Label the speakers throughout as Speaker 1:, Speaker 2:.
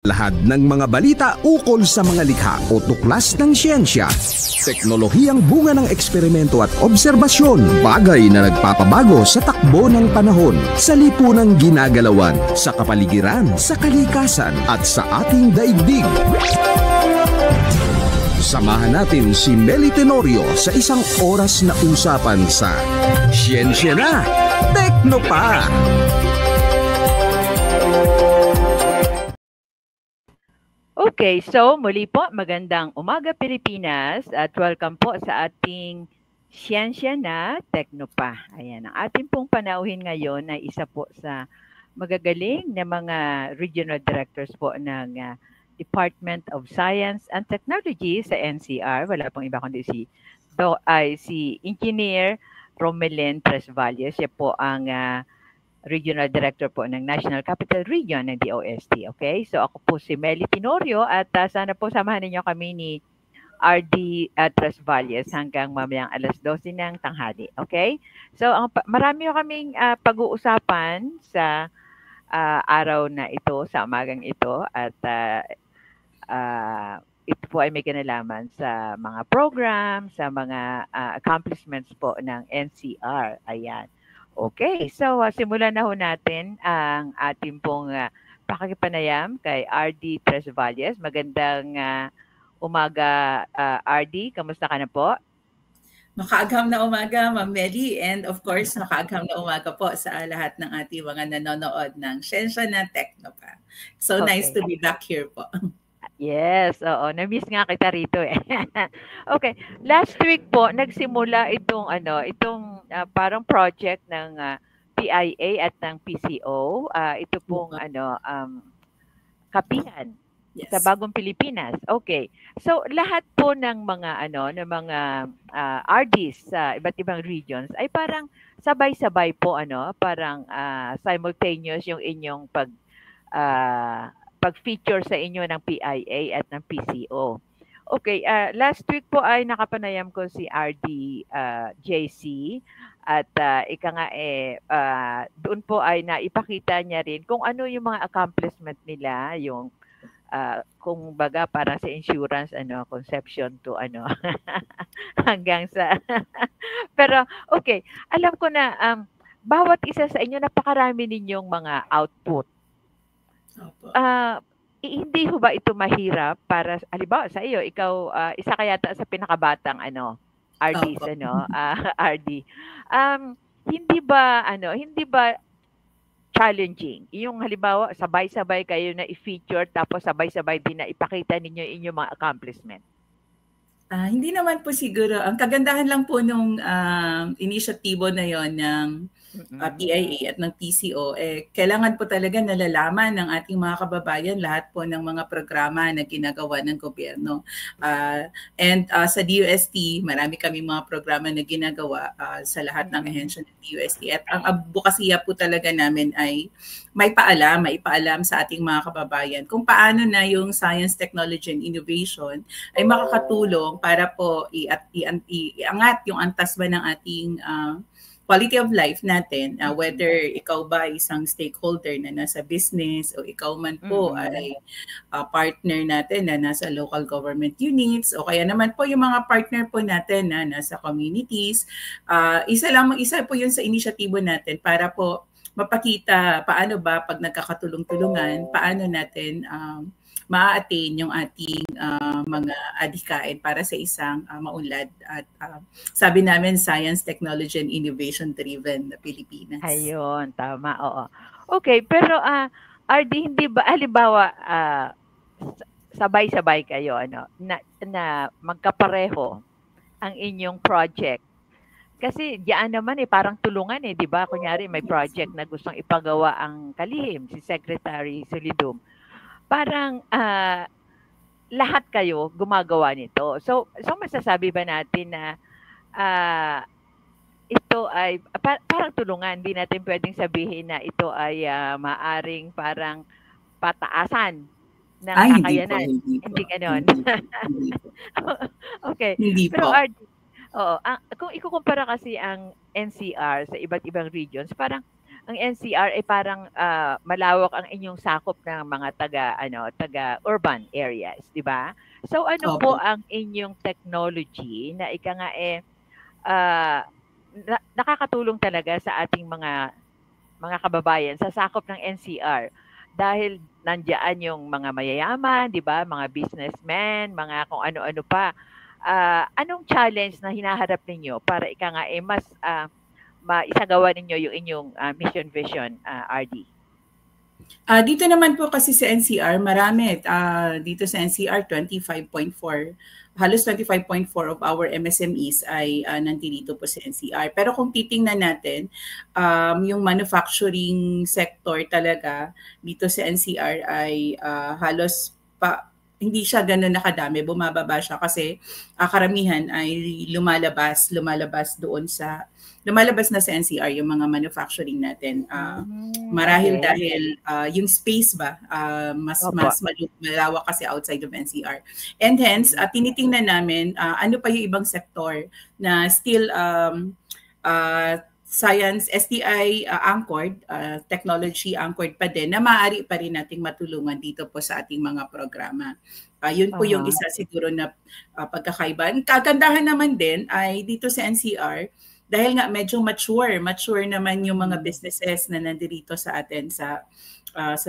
Speaker 1: Lahad ng mga balita ukol sa mga likha o tuklas ng siyensya, teknolohiyang bunga ng eksperimento at obserbasyon, bagay na nagpapabago sa takbo ng panahon, sa lipunang ginagalawan, sa kapaligiran, sa kalikasan at sa ating daigdig. Samahan natin si Meli Tenorio sa isang oras na usapan sa Siyensya na, Tekno pa!
Speaker 2: Okay, so muli po, magandang umaga Pilipinas at welcome po sa ating Siyensya na Tekno pa. Ayan, ang ating pong panauhin ngayon ay isa po sa magagaling na mga regional directors po ng Department of Science and Technology sa NCR. Wala pong iba kundi si Engineer Romelin Tresvalles. Siya po ang Regional Director po ng National Capital Region ng DOST. Okay? So ako po si Meli Tenorio at sana po samahan ninyo kami ni RD Tresvalles hanggang mamayang alas 12 ng tanghali. Okay? So marami kaming pag-uusapan sa araw na ito, sa umagang ito at ito po ay may kinalaman sa mga program, sa mga accomplishments po ng NCR. Ayan. Okay, so simulan na ho natin ang ating pong pakikipanayam kay RD Tresvalles. Magandang umaga, RD. Kamusta ka na po?
Speaker 3: Makaagham na umaga, Ma'am Meli. And of course, makaagham na umaga po sa lahat ng ating mga nanonood ng Siyensya na Tekno pa. So okay. Nice to be back here po.
Speaker 2: Yes, oo. Na-miss nga kita rito eh. Okay, last week po nagsimula itong parang project ng PIA at ng PCO. Ito pong kapihan sa Bagong Pilipinas. Okay. So lahat po ng mga RDs sa iba't ibang regions ay parang sabay-sabay po parang simultaneous yung inyong pag-feature sa inyo ng PIA at ng PCO. Okay, last week po ay nakapanayam ko si RD JC at ika nga doon po ay naipakita niya rin kung ano yung mga accomplishment nila, yung kung baga para sa insurance conception to hanggang sa pero okay, alam ko na bawat isa sa inyo napakarami ninyong mga output. Hindi ho ba ito mahirap para halimbawa sa iyo, ikaw isa ka yata sa pinakabatang RDs RD. Hindi ba challenging yung halimbawa sabay-sabay kayo na i-feature tapos sabay-sabay din na ipakita ninyo inyong mga accomplishment?
Speaker 3: Hindi naman po siguro. Ang kagandahan lang po nung inisyatibo na yon ng PIA at ng PCO, kailangan po talaga nalalaman ng ating mga kababayan lahat po ng mga programa na ginagawa ng gobyerno. And sa DOST, marami kami mga programa na ginagawa sa lahat ng ahensya ng DOST. At ang advokasya po talaga namin ay maipaalam sa ating mga kababayan kung paano na yung science, technology, and innovation ay makakatulong para po iangat yung antas ba ng ating quality of life natin, whether ikaw ba isang stakeholder na nasa business o ikaw man po ay partner natin na nasa local government units o kaya naman po yung mga partner po natin na nasa communities. Isa po yun sa inisyatibo natin para po mapakita paano ba pag nagkakatulong-tulungan, paano natin ma-attain yung ating mga adhikain para sa isang maunlad at sabi namin science, technology, and innovation-driven na Pilipinas.
Speaker 2: Ayun, tama, oo. Okay, pero RD, hindi ba, halimbawa, sabay-sabay kayo, na magkapareho ang inyong project? Kasi diyan naman parang tulungan di ba? Kunyari may project na gustong ipagawa ang kalihim, si Secretary Solidum. Parang lahat kayo gumagawa nito. So masasabi ba natin na ito ay parang tulungan? Hindi natin pwedeng sabihin na ito ay maaring parang pataasan ng kakayanan. Hindi ganoon. Okay.
Speaker 3: Hindi
Speaker 2: pero
Speaker 3: po.
Speaker 2: kung ikukumpara kasi ang NCR sa iba't ibang regions, parang ang NCR ay parang malawak ang inyong sakop ng mga taga-urban areas, di ba? So ano po
Speaker 3: Opo.
Speaker 2: ang inyong technology na ika nga nakakatulong talaga sa ating mga kababayan sa sakop ng NCR dahil nandiyan yung mga mayayaman, 'di ba? Mga businessmen, mga kung ano-ano pa. Anong challenge na hinaharap ninyo para ika nga mas maisagawa ninyo yung inyong mission vision, RD?
Speaker 3: Dito naman po kasi sa NCR, marami. Dito sa NCR, 25.4. Halos 25.4 of our MSMEs ay nandito po sa NCR. Pero kung titingnan natin, yung manufacturing sector talaga dito sa NCR ay halos hindi siya gano'n nakadami, bumababa siya kasi karamihan ay lumalabas na sa NCR yung mga manufacturing natin. Marahil
Speaker 2: Okay.
Speaker 3: dahil yung space ba, mas malawak kasi outside of NCR. And hence, tinitingnan namin ano pa yung ibang sektor na still science, STI anchored, technology anchored pa din na maaari pa rin nating matulungan dito po sa ating mga programa. Yun po yung isa siguro na pagkakaiba. Kagandahan naman din ay dito sa NCR, dahil nga medyo mature naman yung mga businesses na nandito sa atin sa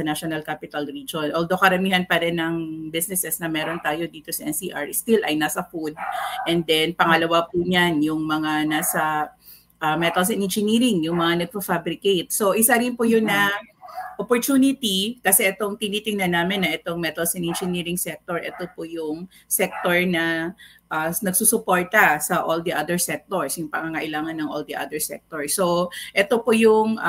Speaker 3: National Capital Region. Although karamihan pa rin ng businesses na meron tayo dito sa NCR still ay nasa food. And then pangalawa po niyan yung mga nasa metals and engineering, yung mga nagpo-fabricate. So isa rin po yun na opportunity kasi itong tinitingnan namin na itong metals and engineering sector, ito po yung sector na nagsusuporta sa all the other sectors, yung pangangailangan ng all the other sectors. So ito po yung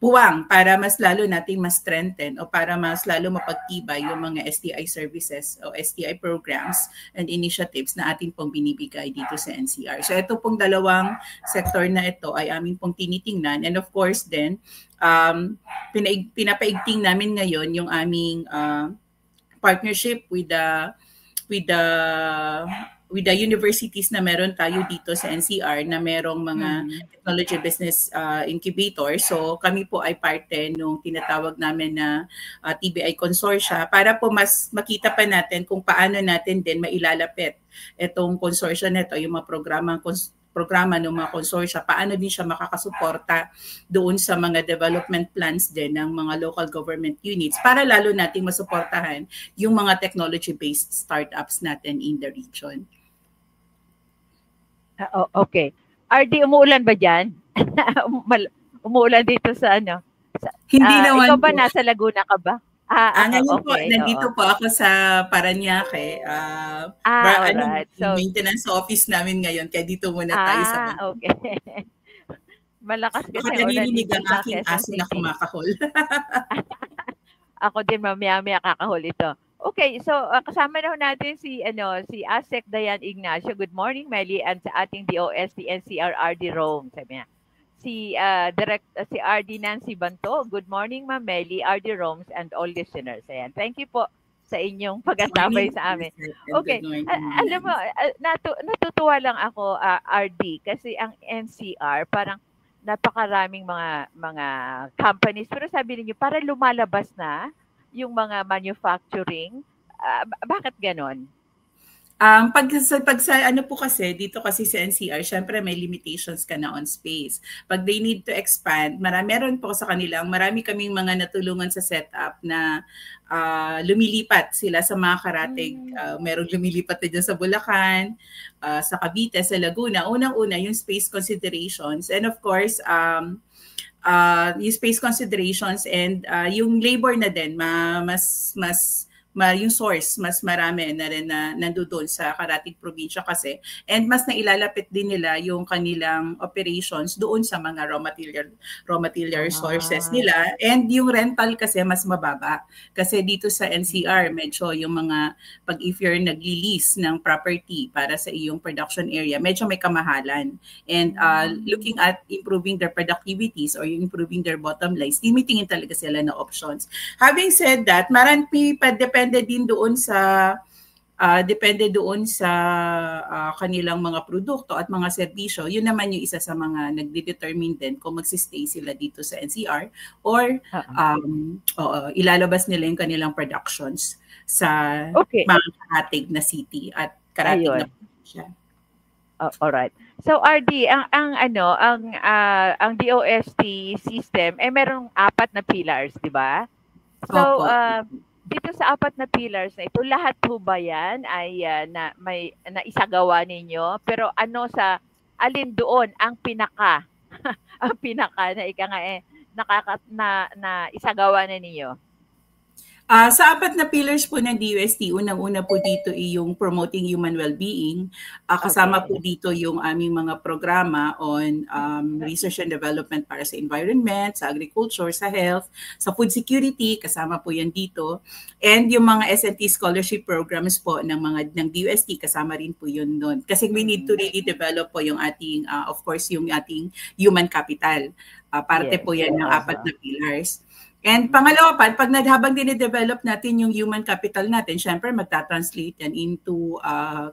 Speaker 3: puwang para mas lalo nating mas strengthen o para mas lalo mapagtibay yung mga STI services o STI programs and initiatives na ating pong binibigay dito sa NCR. So ito pong dalawang sector na ito ay amin pong tinitingnan, and of course then pinapaigting namin ngayon yung aming partnership with the universities na meron tayo dito sa NCR na merong mga technology business incubator. So kami po ay parte nung tinatawag namin na TBI Consortia para po mas makita pa natin kung paano natin din mailalapit itong consortia nito, yung mga programa ng mga consortia, paano din siya makakasuporta doon sa mga development plans din ng mga local government units para lalo nating masuportahan yung mga technology-based startups natin in the region.
Speaker 2: Okay. RD, umuulan ba dyan? Umuulan dito sa ano?
Speaker 3: Hindi naman
Speaker 2: ikaw ba
Speaker 3: po.
Speaker 2: Nasa Laguna ka ba?
Speaker 3: Ngayon po,
Speaker 2: okay,
Speaker 3: nandito po ako sa Paranaque.
Speaker 2: alright. So,
Speaker 3: maintenance office namin ngayon, kaya dito muna tayo sa bahay.
Speaker 2: Okay. Malakas kasi
Speaker 3: baka narinig ang aking aso na kumakahol.
Speaker 2: Ako din mamaya kakahol ito. Okay, so kasama na natin si ASEC Dayan Ignacio. Good morning, Meli, and sa ating DOST NCR RD Rome. Sabi niya. Si RD Nancy Banto. Good morning, Ma'am Meli, RD Romes, and all listeners. Ayan. Thank you po sa inyong pag-asabay sa amin. Okay. Alam mo, natutuwa lang ako, RD, kasi ang NCR parang napakaraming mga companies. Pero sabi niyo para lumalabas na yung mga manufacturing. Bakit ganon?
Speaker 3: Pag sa ano po kasi, dito kasi sa NCR, syempre may limitations ka na on space. Pag they need to expand, meron po sa kanilang, marami kaming mga natulungan sa setup na lumilipat sila sa mga karatig. Merong lumilipat na dyan sa Bulacan, sa Cavite, sa Laguna. Unang-una, yung space considerations. And of course, yung space considerations and yung labor na din, yung source, mas marami na rin na nandoon sa Karatig probinsya kasi, and mas nailalapit din nila yung kanilang operations doon sa mga raw material sources nila, and yung rental kasi mas mababa kasi dito sa NCR medyo yung mga if you're nagli-lease ng property para sa iyong production area, medyo may kamahalan, and looking at improving their productivities or improving their bottom lines, tinitingin talaga sila na options. Having said that, marami pa depende din doon sa depende doon sa kanilang mga produkto at mga serbisyo. Yun naman yung isa sa mga nagde-determine din kung magsistay sila dito sa NCR or ilalabas nila yung kanilang productions sa mga karatig na city at karatig na probinsya.
Speaker 2: Alright. So RD, ang DOST system merong 4 na pillars, di ba? So dito sa 4 na pillars na ito, lahat po ba yan ay naisagawa ninyo? Pero alin doon ang pinaka ang pinaka na isagawa na ninyo?
Speaker 3: Sa 4 na pillars po ng DUST, unang-una po dito yung promoting human well-being. Kasama po dito yung aming mga programa on research and development para sa environment, sa agriculture, sa health, sa food security, kasama po yan dito. And yung mga S&T scholarship programs po ng DUST, kasama rin po yun doon. Kasi we need to really develop po yung ating, of course, yung ating human capital. Parte po yan ng 4 na pillars. And pangalawa pa, habang dine-develop natin yung human capital natin, syempre magta-translate yan into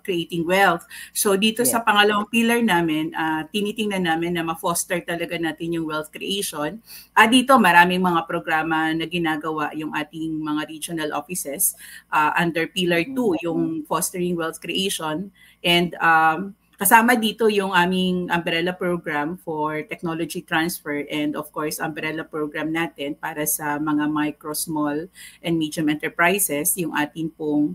Speaker 3: creating wealth. So dito sa pangalawang pillar namin, tinitingnan namin na ma-foster talaga natin yung wealth creation. Dito maraming mga programa na ginagawa yung ating mga regional offices under pillar 2, yung fostering wealth creation. And kasama dito yung aming umbrella program for technology transfer and of course umbrella program natin para sa mga micro, small, and medium enterprises, yung ating pong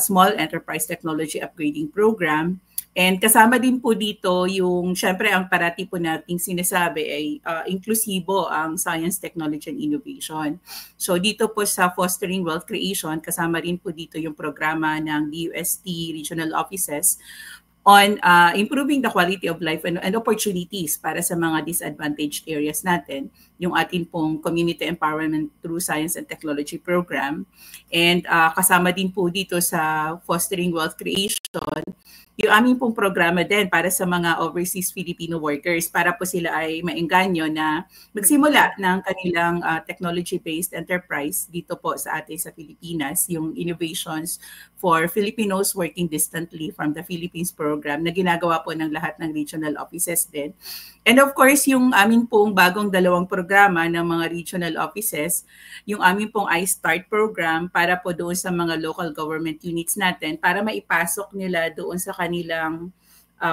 Speaker 3: small enterprise technology upgrading program. And kasama din po dito yung, syempre ang parati po nating sinasabi ay inklusibo ang science, technology, and innovation. So dito po sa fostering wealth creation, kasama rin po dito yung programa ng DUST regional offices on improving the quality of life and opportunities para sa mga disadvantaged areas natin, yung ating pong community empowerment through science and technology program. And kasama din po dito sa fostering wealth creation, yung aming pong programa din para sa mga overseas Filipino workers para po sila ay maengganyo na magsimula ng kanilang technology-based enterprise dito po sa atin sa Pilipinas, yung Innovations for Filipinos Working Distantly from the Philippines program na ginagawa po ng lahat ng regional offices din. And of course, yung aming pong bagong 2 programa ng mga regional offices, yung aming pong iStart program para po doon sa mga local government units natin para maipasok nila doon sa kanilang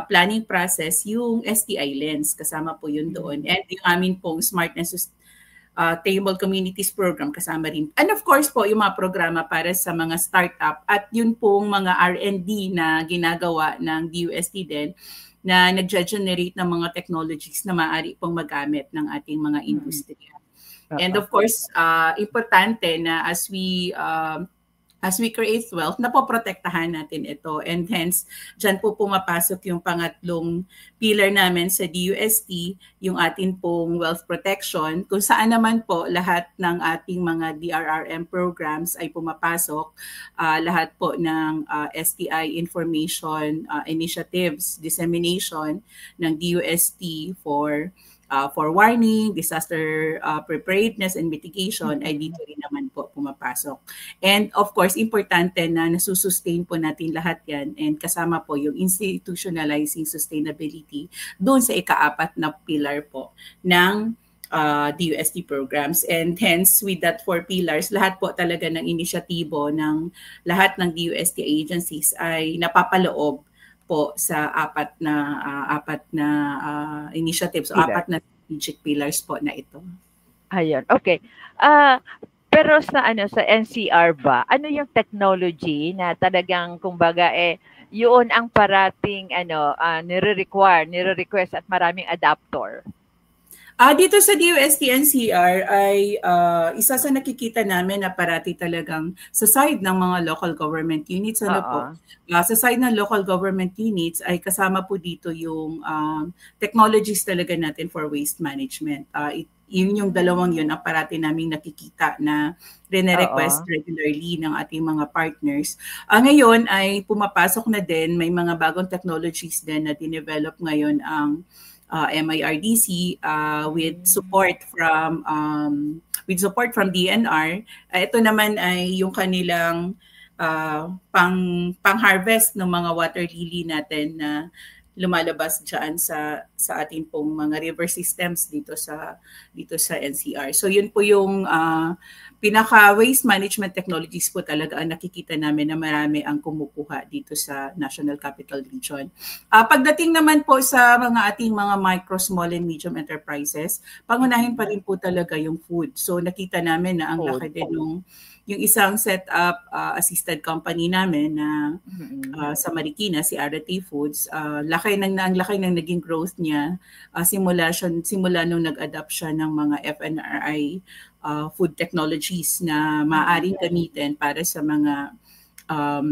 Speaker 3: planning process yung STI lens. Kasama po yun doon. And yung aming pong Smart and Sustainable Communities program kasama rin. And of course po, yung mga programa para sa mga startup at yun pong mga R&D na ginagawa ng DUST din na nag-generate ng mga technologies na maaari pong magamit ng ating mga industriya. And of course, importante na as we create wealth, napoprotektahan natin ito. And hence, dyan po pumapasok yung pangatlong pillar namin sa DUST, yung atin pong wealth protection, kung saan naman po lahat ng ating mga DRRM programs ay pumapasok, lahat po ng STI information initiatives, dissemination ng DUST for warning, disaster preparedness and mitigation ay dito rin naman po pumapasok. And of course, importante na nasusustain po natin lahat yan and kasama po yung institutionalizing sustainability doon sa ika-4 na pillar po ng DUST programs. And hence, with that 4 pillars, lahat po talaga ng inisyatibo ng lahat ng DUST agencies ay napapaloob po sa 4 na initiatives, so 4 na strategic pillars po na ito.
Speaker 2: Ayun, okay. Pero sa NCR ba, ano yung technology na talagang kumbaga yun ang parating nire-request at maraming adapter?
Speaker 3: Dito sa DUST NCR ay isa sa nakikita namin na parati talagang sa side ng mga local government units. Sa side ng local government units ay kasama po dito yung technologies talaga natin for waste management. Yun yung 2 yun ang parati naming nakikita na rene-request regularly ng ating mga partners. Ngayon ay pumapasok na din, may mga bagong technologies din na dinevelop ngayon ang MIRDC with support from DNR. Ito naman ay yung kanilang pang-harvest ng mga water lily natin na lumalabas diyan sa ating pong mga river systems dito sa NCR. So yun po yung pinaka waste management technologies po talaga ang nakikita namin na marami ang kumukuha dito sa National Capital Region. Pagdating naman po sa mga ating mga micro, small and medium enterprises, pangunahin pa rin po talaga yung food. So nakita namin na ang laki din yung isang setup assisted company namin na sa Marikina, si Arate Foods, laki ng naging growth niya simula nung nag-adapt siya ng mga FNRI food technologies na maaaring gamitin para sa mga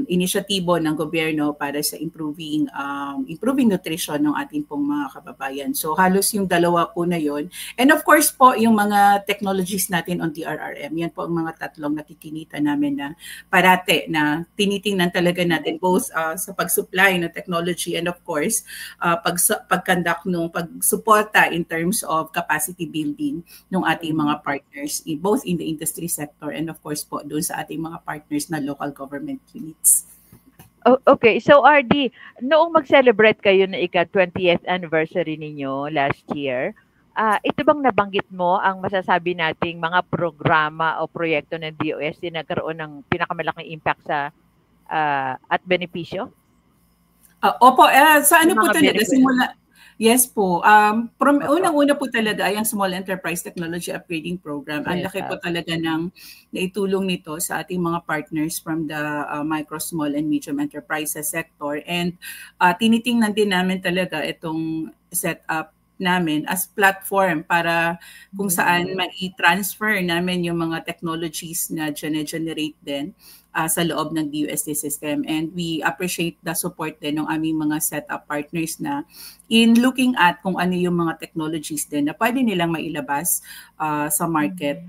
Speaker 3: inisyatibo ng gobyerno para sa improving nutrition ng ating pong mga kababayan. So halos yung dalawa po na yon. And of course po, yung mga technologies natin on DRRM, yan po ang mga tatlong nakikinita namin na parate na tinitingnan talaga natin both sa pag-supply ng technology and of course, pag-conduct ng pag-suporta in terms of capacity building ng ating mga partners, both in the industry sector and of course po doon sa ating mga partners na local government units.
Speaker 2: Okay, so RD, noong mag-celebrate kayo na ika-20th anniversary ninyo last year, ito bang nabanggit mo ang masasabi nating mga programa o proyekto ng DOST na nagkaroon ng pinakamalaki impact sa at benepisyo?
Speaker 3: Opo, sa ano po talaga simula? Yes po. Unang-una po talaga ay ang Small Enterprise Technology Upgrading Program. Ang laki po talaga ng naitulong nito sa ating mga partners from the micro, small, and medium enterprises sector. And tinitingnan din namin talaga itong setup namin as platform para kung saan mai-transfer namin yung mga technologies na generate din sa loob ng DOST system. And we appreciate the support din ng aming mga setup partners na in looking at kung ano yung mga technologies din na pwede nilang mailabas sa market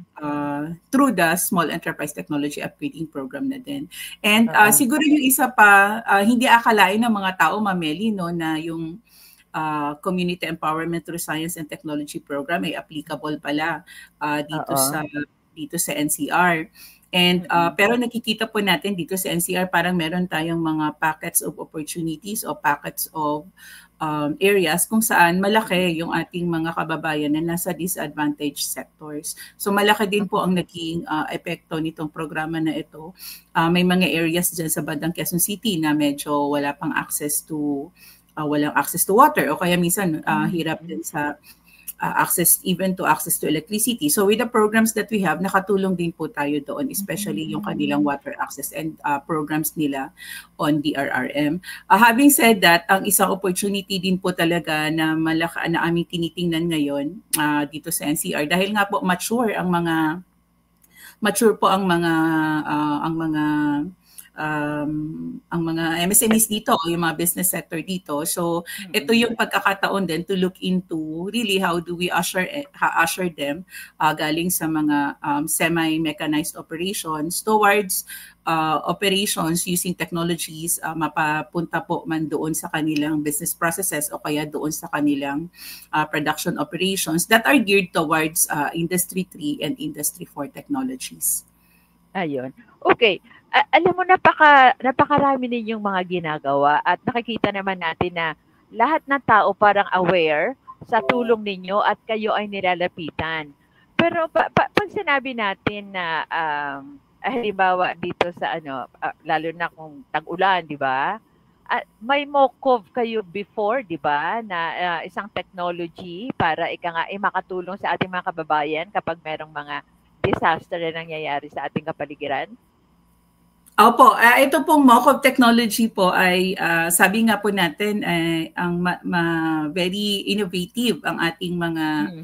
Speaker 3: through the Small Enterprise Technology Upgrading Program na din. And siguro yung isa pa, hindi akalain ng mga tao, Mameli, no, na yung Community Empowerment through Science and Technology Program ay applicable pala dito sa NCR. And pero nakikita po natin dito sa NCR parang meron tayong mga pockets of opportunities o pockets of areas kung saan malaki yung ating mga kababayan na nasa disadvantaged sectors. So malaki din po ang naging epekto nitong programa na ito. May mga areas dyan sa bandang Quezon City na medyo wala pang access to walang access to water o kaya minsan hirap din sa access to electricity. So with the programs that we have, nakatulong din po tayo doon, especially yung kanilang water access and programs nila on DRRM. Having said that, ang isang opportunity din po talaga na na aming tinitingnan ngayon dito sa NCR dahil nga po mature po ang mga MSMEs dito, yung mga business sector dito. So ito yung pagkakataon din to look into really how do we usher them galing sa mga semi-mechanized operations towards operations using technologies mapapunta po man doon sa kanilang business processes o kaya doon sa kanilang production operations that are geared towards Industry 3 and Industry 4 technologies.
Speaker 2: Ayun. Okay. Alam mo, napakarami ninyong mga ginagawa at nakikita naman natin na lahat ng tao parang aware sa tulong ninyo at kayo ay nilalapitan. Pero pag sinabi natin na halimbawa dito sa lalo na kung tag-ulan, di ba? May MOCOV kayo before, di ba? Na isang technology para makatulong sa ating mga kababayan kapag merong mga disaster na nangyayari sa ating kapaligiran.
Speaker 3: Opo, ito pong MOCOV technology po ay sabi nga po natin ang very innovative ang ating mga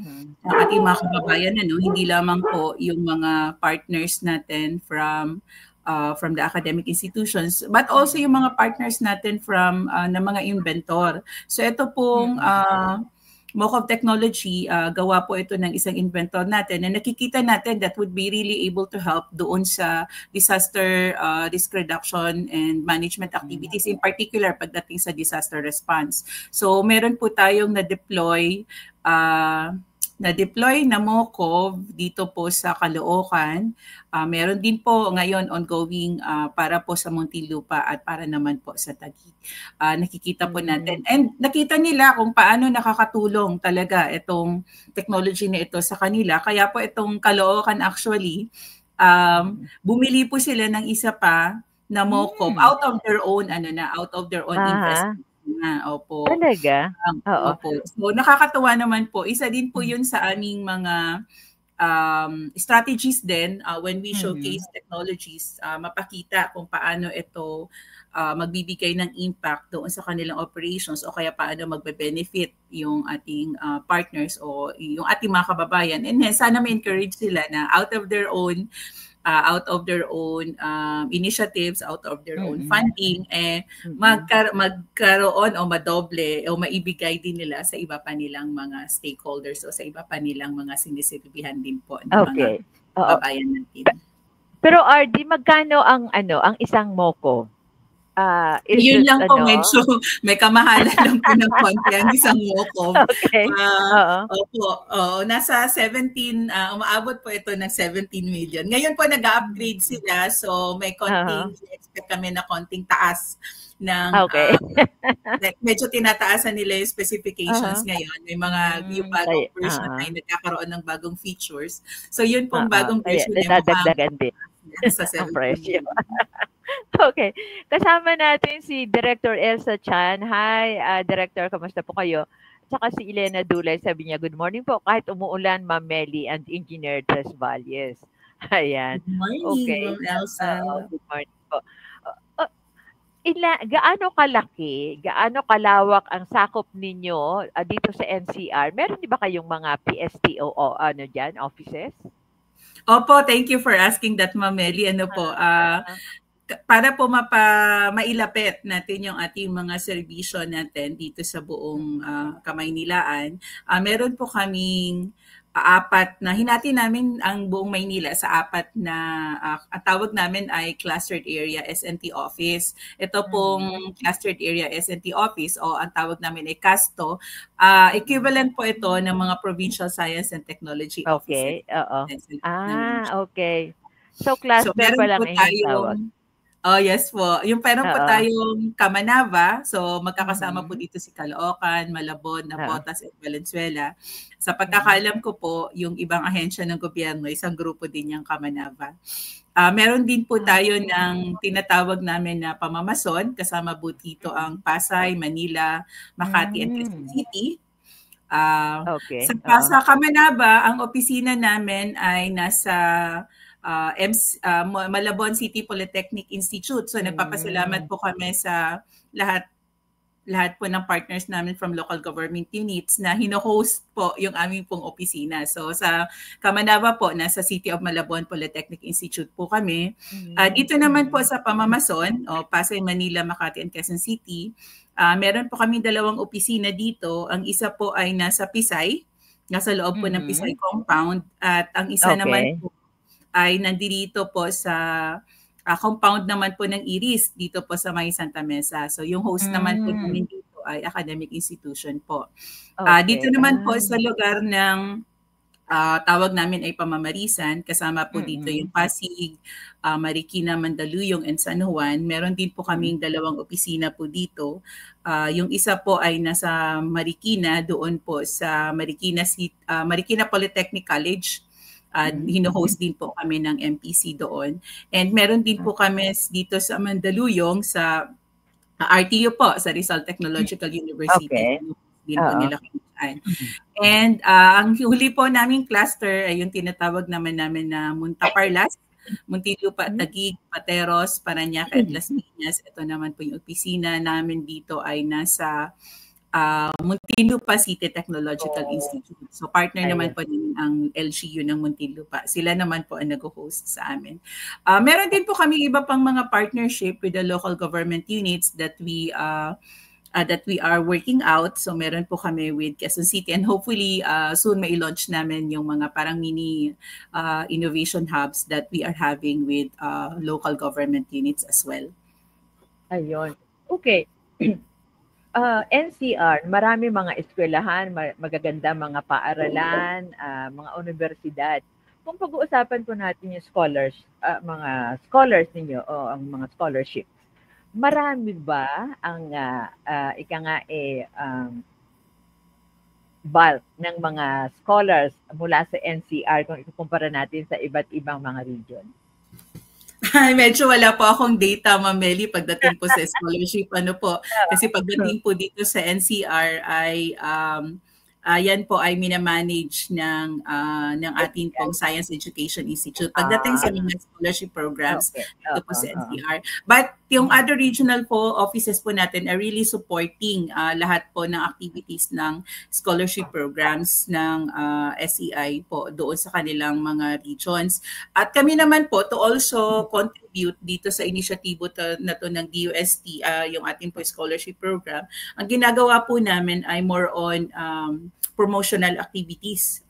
Speaker 3: kababayan, hindi lamang po yung mga partners natin from the academic institutions but also yung mga partners natin from na mga inventor. So ito pong MOCOV technology, gawa po ito ng isang inventor natin na nakikita natin that would be really able to help doon sa disaster risk reduction and management activities, in particular pagdating sa disaster response. So meron po tayong na-deploy na-deploy na MOCOV dito po sa Caloocan. Meron din po ngayon ongoing para po sa Muntinlupa at para naman po sa Taguig. Nakikita po natin. And nakita nila kung paano nakakatulong talaga itong technology na ito sa kanila. Kaya po itong Caloocan actually, bumili po sila ng isa pa na MOCOV out of their own investment. Opo.
Speaker 2: Talaga?
Speaker 3: Opo. So nakakatuwa naman po. Isa din po 'yun sa aming mga strategies din when we showcase technologies, mapakita kung paano ito magbibigay ng impact doon sa kanilang operations o kaya paano magbe-benefit yung ating partners o yung ating mga kababayan. And sana ma-encourage sila na out of their own initiatives, out of their own funding, magkaroon o madoble o maibigay din nila sa iba pa nilang mga stakeholders o sa iba pa nilang mga sinisilbihan din po ng mga kababayan natin.
Speaker 2: Pero RD, magkano ang isang MOCO?
Speaker 3: Yun lang po, medyo may kamahalan lang po ng konti ang isang MOCOV.
Speaker 2: Okay.
Speaker 3: Nasa 17, umaabot po ito ng 17 million. Ngayon po nag-upgrade sila, so may konting, expect kami na konting taas ng, medyo tinataasan nila yung specifications ngayon. May mga, yung bagong version ay nagkakaroon ng bagong features. So yun pong bagong version yung
Speaker 2: nadagdagan din
Speaker 3: sa 17 million.
Speaker 2: Okay. Kasama natin si Director Elsa Chan. Hi, Director. Kamusta po kayo? Tsaka si Elena Dulay. Sabi niya, good morning po. Kahit umuulan, Ma'am Meli and Engineer Tres Valles. Ayan.
Speaker 3: Good morning, Ma'am Elsa.
Speaker 2: Good morning po. Gaano kalaki, gaano kalawak ang sakop ninyo dito sa NCR? Meron di ba kayong mga PSTO o dyan, offices?
Speaker 3: Opo, thank you for asking that, Ma'am Meli. Para po mailapit natin yung ating mga serbisyo natin dito sa buong Kamaynilaan, meron po kaming apat na, hinati namin ang buong Maynila sa apat na, ang tawag namin ay Clustered Area SNT Office. Ito pong Clustered Area SNT Office o ang tawag namin ay CASTO, equivalent po ito ng mga Provincial Science and Technology Office.
Speaker 2: Okay, okay. So cluster pa lang ang tawag.
Speaker 3: Oh, yes po. Yung meron po tayong Kamanava. So, magkakasama po dito si Caloocan, Malabon, Napotas, at Valenzuela. Sa pagkakaalam ko po, yung ibang ahensya ng gobyerno, isang grupo din yung Kamanava. Meron din po tayo ng tinatawag namin na pamamason. Kasama po dito ang Pasay, Manila, Makati, and Quezon City. Sa Kamanava, ang opisina namin ay nasa Malabon City Polytechnic Institute. So nagpapasalamat po kami sa lahat po ng partners namin from local government units na hino-host po yung aming pong opisina. So sa Kamanava po, nasa City of Malabon Polytechnic Institute po kami. Dito naman po sa Pamamason, Pasay, Manila, Makati, and Quezon City, meron po kami dalawang opisina dito. Ang isa po ay nasa Pisay, nasa loob po ng Pisay compound. At ang isa naman po ay nandito po sa compound naman po ng IRIS dito po sa May Santa Mesa. So yung host naman po namin dito ay academic institution po. Dito naman po sa lugar ng tawag namin ay Pamamarisan, kasama po dito yung Pasig, Marikina, Mandaluyong, and San Juan. Meron din po kaming dalawang opisina po dito. Yung isa po ay nasa Marikina, doon po sa Marikina Polytechnic College. Hino-host din po kami ng MPC doon. And meron din po kami dito sa Mandaluyong sa RTU po, sa Rizal Technological University. Din po nila kailangan. And ang huli po naming cluster ay yung tinatawag naman na Muntaparlas, Muntinlupa, Taguig, Pateros, Parañaque, at Las Piñas. Ito naman po yung opisina namin dito ay nasa Muntinlupa City Technological Institute. So partner naman po din ang LGU ng Muntinlupa. Sila naman po ang nag-host sa amin. Meron din po kami iba pang mga partnership with the local government units that we are working out. So meron po kami with Quezon City, and hopefully soon may launch namin yung mga parang mini innovation hubs that we are having with local government units as well.
Speaker 2: Ayun. Okay. NCR, marami mga eskwelahan, magaganda mga paaralan, mga universidad. Kung pag-uusapan po natin yung mga scholars ninyo o ang mga scholarship, marami ba ang bulk ng mga scholars mula sa NCR kung ikukumpara natin sa iba't ibang mga region?
Speaker 3: Medyo wala po akong data, Ma'am Meli, pagdating po sa scholarship. Ano po, kasi pagdating po dito sa NCR ay yan po ay minamanage ng ating pong Science Education Institute. Pagdating sa mga scholarship programs, ito po sa NCR. But yung other regional po offices po natin are really supporting lahat po ng activities ng scholarship programs ng SEI po doon sa kanilang mga regions. At kami naman po to also contribute dito sa inisyatibo na to ng DUST, yung ating po scholarship program. Ang ginagawa po namin ay more on promotional activities.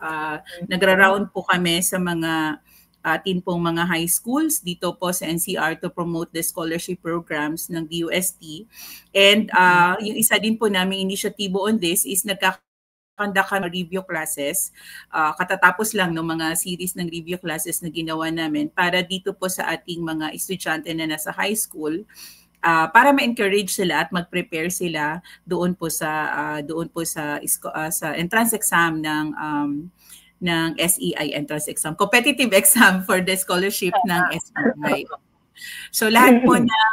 Speaker 3: Nagra-round po kami sa mga atin pong mga high schools dito po sa NCR to promote the scholarship programs ng DUST. And yung isa din po namin inisyatibo on this is nagkakandak ng review classes. Katatapos lang ng mga series ng review classes na ginawa namin para dito po sa ating mga estudyante na nasa high school, para ma-encourage sila at mag-prepare sila doon po sa entrance exam ng SEI entrance exam, competitive exam for the scholarship ng SEI. So lahat po ng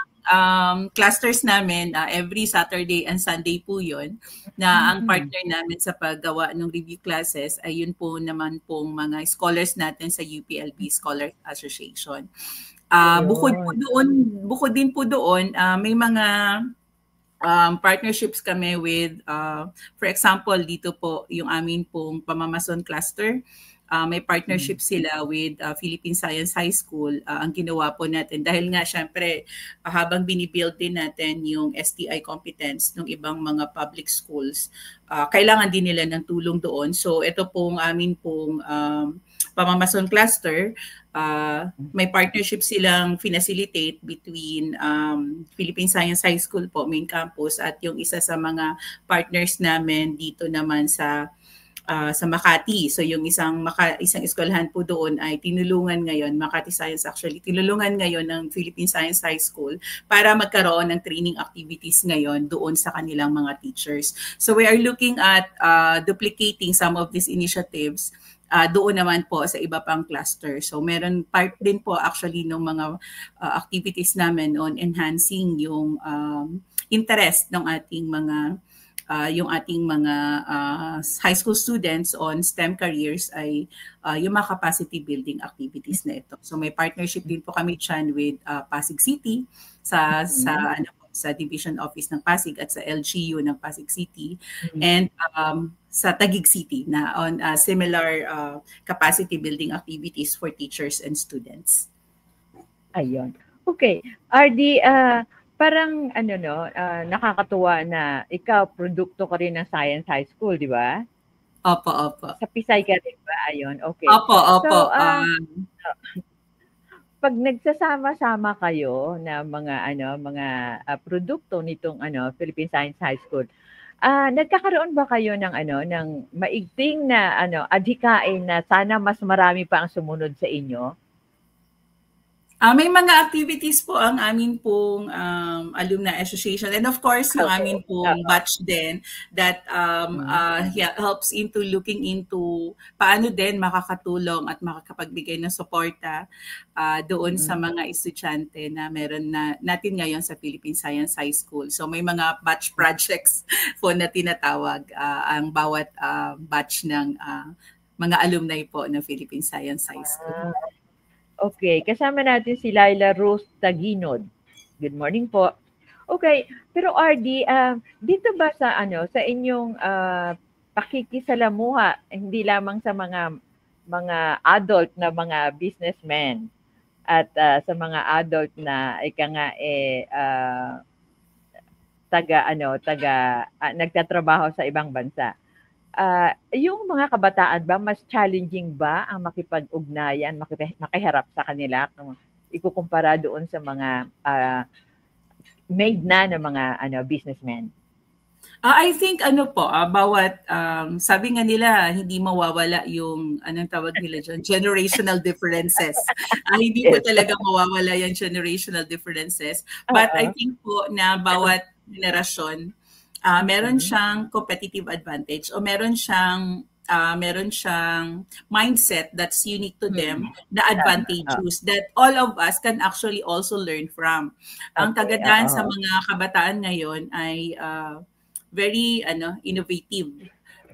Speaker 3: clusters namin, every Saturday and Sunday po yun, na ang partner namin sa paggawa ng review classes ay yun po naman pong mga scholars natin sa UPLB Scholars Association. Bukod din po doon, may mga partnerships kami with, for example, dito po yung amin pong Pamamason Cluster. May partnership sila with Philippine Science High School. Ang ginawa po natin, dahil nga syempre habang binibuild din natin yung STI competence ng ibang mga public schools, kailangan din nila ng tulong doon. So ito pong amin pong Pamamason Cluster, may partnership silang facilitate between Philippine Science High School po, main campus, at yung isa sa mga partners namin dito naman sa Makati. So yung isang eskwelahan po doon ay tinulungan ngayon, Makati Science actually, tinulungan ngayon ng Philippine Science High School para magkaroon ng training activities ngayon doon sa kanilang mga teachers. So we are looking at duplicating some of these initiatives doon naman po sa iba pang cluster. So meron part din po actually ng mga activities namin on enhancing yung interest ng ating mga high school students on STEM careers ay yung mga capacity building activities na ito. So may partnership din po kami dyan with Pasig City sa Division Office ng Pasig at sa LGU ng Pasig City, and sa Taguig City na on similar capacity building activities for teachers and students.
Speaker 2: Ayun. Okay. RD, parang nakakatuwa na ikaw, produkto ka rin ng Science High School, di ba?
Speaker 3: Opo.
Speaker 2: Sa Pisay ka rin ba? Ayun, okay.
Speaker 3: Opo.
Speaker 2: So, pag nagsasama-sama kayo na mga produkto nitong Philippine Science High School, nagkakaroon ba kayo ng ng maigting na adhikain na sana mas marami pa ang sumunod sa inyo?
Speaker 3: May mga activities po ang amin pong alumni association, and of course yung amin pong batch din that helps into looking into paano din makakatulong at makakapagbigay ng suporta doon sa mga estudyante na meron natin ngayon sa Philippine Science High School. So may mga batch projects po na tinatawag ang bawat batch ng mga alumni po ng Philippine Science High School.
Speaker 2: Okay, kasama natin si Laila Rose Taginod. Good morning po. Okay, pero RD, dito ba sa inyong pakikisalamuha, hindi lamang sa mga adult na mga businessmen at sa mga adult na nagtatrabaho sa ibang bansa. Yung mga kabataan ba, mas challenging ba ang makipag-ugnayan, makiharap sa kanila kung ikukumpara doon sa mga made na ng mga businessmen?
Speaker 3: I think bawat sabi nga nila hindi mawawala yung anong tawag nila diyan, generational differences. Hindi po
Speaker 2: Yes.
Speaker 3: talaga mawawala yung generational differences. But I think po na bawat generasyon meron siyang competitive advantage o meron siyang mindset that's unique to them na advantageous that all of us can actually also learn from. Ang kagandahan sa mga kabataan ngayon ay very innovative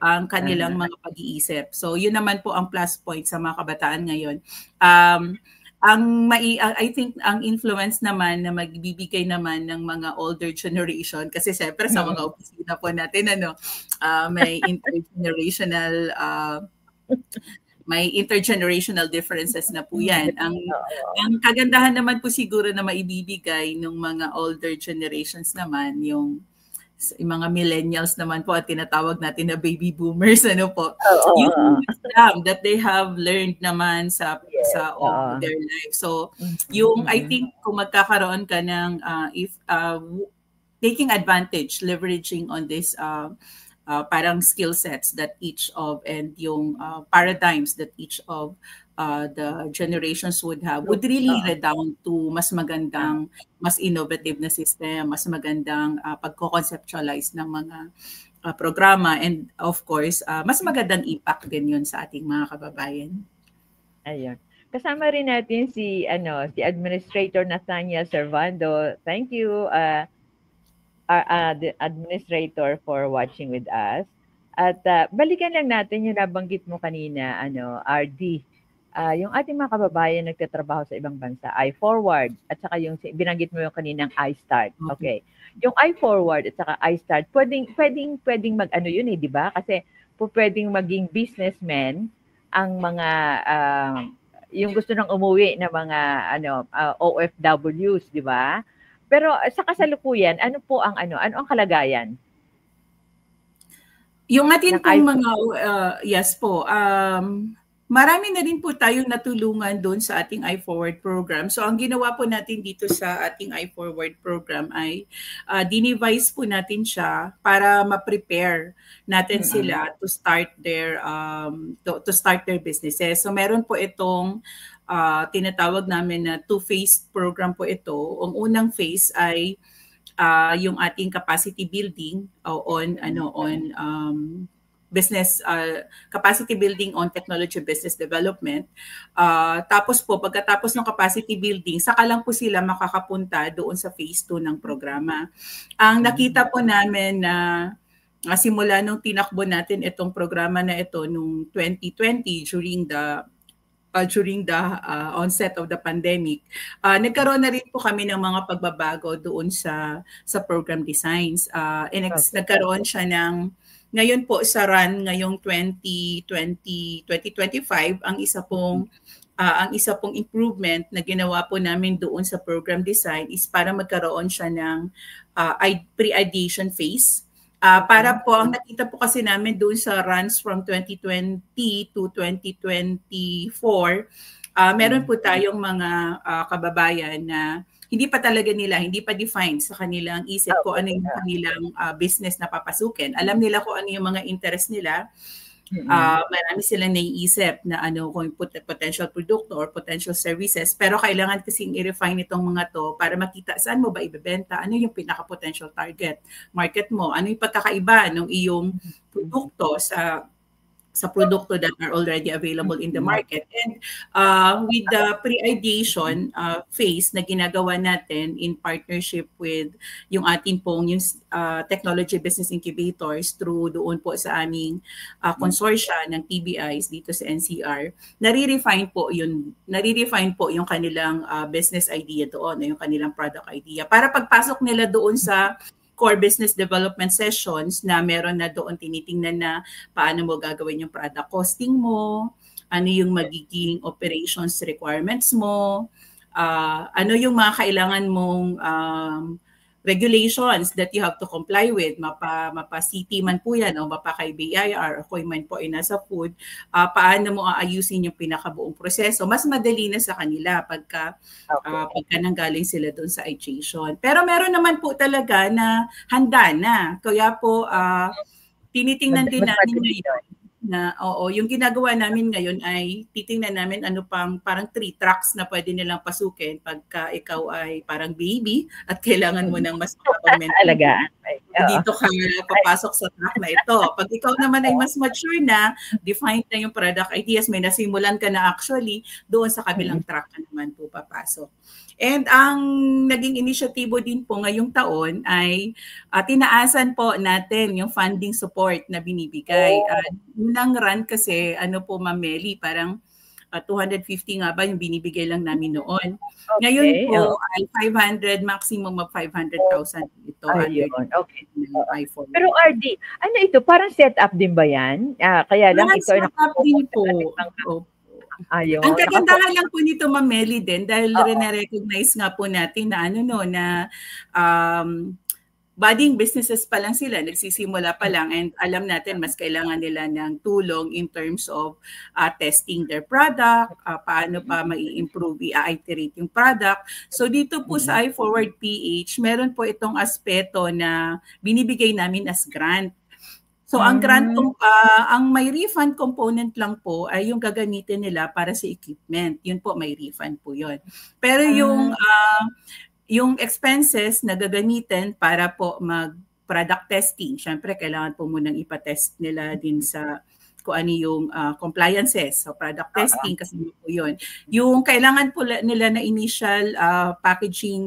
Speaker 3: ang kanilang mga pag-iisip. So yun naman po ang plus point sa mga kabataan ngayon. I think ang influence naman na magbibigay naman ng mga older generation kasi syempre sa mga opisina po natin may intergenerational differences na po yan. Ang kagandahan naman po siguro na maibibigay ng mga older generations naman yung mga millennials naman po at tinatawag natin na baby boomers yung wisdom that they have learned naman sa their life. So yung I think kung magkakaroon ka ng taking advantage, leveraging on this parang skill sets that each of and yung paradigms that each of the generations would really redound to mas magandang, mas innovative na system, mas magandang pagko-conceptualize ng mga programa and of course, mas magandang impact din yun sa ating mga kababayan.
Speaker 2: Ayun. Kasama rin natin si Administrator Nathaniel Servando. Thank you, the Administrator, for watching with us. At balikan lang natin yung nabanggit mo kanina, RD. Yung ating mga kababayan nagtatrabaho sa ibang bansa, iForward, at saka yung binanggit mo yung kaninang iStart. Okay. Yung iForward at saka iStart, pwedeng mag-ano yun di ba? Kasi pwedeng maging businessmen ang mga yung gusto nang umuwi na mga OFWs, di ba? Pero sa kasalukuyan, ano ang kalagayan?
Speaker 3: Yung atin pong mga yes po. Marami na rin po tayong natulungan doon sa ating iForward program. So ang ginawa po natin dito sa ating iForward program ay dinevise po natin siya para ma-prepare natin sila to start their businesses. So meron po itong tinatawag namin na two-phase program po ito. Ang unang phase ay yung ating capacity building on business capacity building on technology business development. Tapos po pagkatapos ng capacity building, saka lang po sila makakapunta doon sa phase 2 ng programa. Ang nakita po namin na simula nung tinakbo natin itong programa na ito nung 2020 during the onset of the pandemic, nagkaroon na rin po kami ng mga pagbabago doon sa program designs. Nagkaroon siya ng ngayon po sa run ngayong 2025 ang isa pong improvement na ginawa po namin doon sa program design is para magkaroon siya ng pre-ideation phase. Para po ang nakita po kasi namin doon sa runs from 2020 to 2024, meron po tayong mga kababayan na hindi pa defined sa kanilang isip kung ano yung kanilang business na papasukin. Alam nila kung ano yung mga interest nila. Marami silang naiisip na kung potential produkto or potential services, pero kailangan kasing i-refine itong mga to para makita saan mo ba ibebenta, ano yung pinaka-potential target market mo, ano yung pagkakaiba ng iyong produkto sa produkto that are already available in the market. And with the pre-ideation phase na ginagawa natin in partnership with yung ating pong yung technology business incubators through doon po sa aming consortia ng TBIs dito sa NCR, nare-refine po yung kanilang business idea doon, yung kanilang product idea. Para pagpasok nila doon sa core business development sessions na meron na doon tinitingnan na paano mo gagawin yung product costing mo, ano yung magiging operations requirements mo, ano yung mga kailangan mong regulations that you have to comply with, mapa-CT man po yan o mapa-kay BIR o kung man po ay nasa food, paano mo aayusin yung pinakabuong proseso. Mas madali na sa kanila pagka nanggaling sila doon sa iTration. Pero meron naman po talaga na handa na. Kaya po tinitingnan din namin ngayon na yung ginagawa namin ngayon ay titingnan namin ano pang parang 3 tracks na pwede nilang pasukin pagka ikaw ay parang baby at kailangan mo ng mas mababang
Speaker 2: alagaan.
Speaker 3: Dito ka papasok sa track na ito. Pag ikaw naman ay mas mature na, defined na yung product ideas, may nasimulan ka na actually, doon sa kabilang track ka naman po papasok. And ang naging inisyatibo din po ngayong taon ay tinaasan po natin yung funding support na binibigay. Unang run kasi, po Ma'am Meli, parang 250 nga ba yung binibigay lang namin noon. Okay. Ngayon po ay 500, maximum of 500,000 ito.
Speaker 2: Okay. Pero RD, ano ito? Parang setup din ba yan? Kaya lang ito ay
Speaker 3: setup din po. Ayun. Ang kagandahan lang po nito, Ma'am Meli, din dahil rin-recognize nga po natin na budding businesses pa lang sila, nagsisimula pa lang, and alam natin mas kailangan nila ng tulong in terms of testing their product, paano pa mai-improve, i-iterate yung product. So dito po sa iForward PH, meron po itong aspeto na binibigay namin as grant. So ang grant, ang may refund component lang po ay yung gagamitin nila para sa equipment. Yun po, may refund po yun. Pero yung expenses na gagamitin para po mag-product testing, syempre kailangan po munang ipatest nila din sa kung ano yung compliances. So product testing kasi po yun. Yung kailangan po nila na initial packaging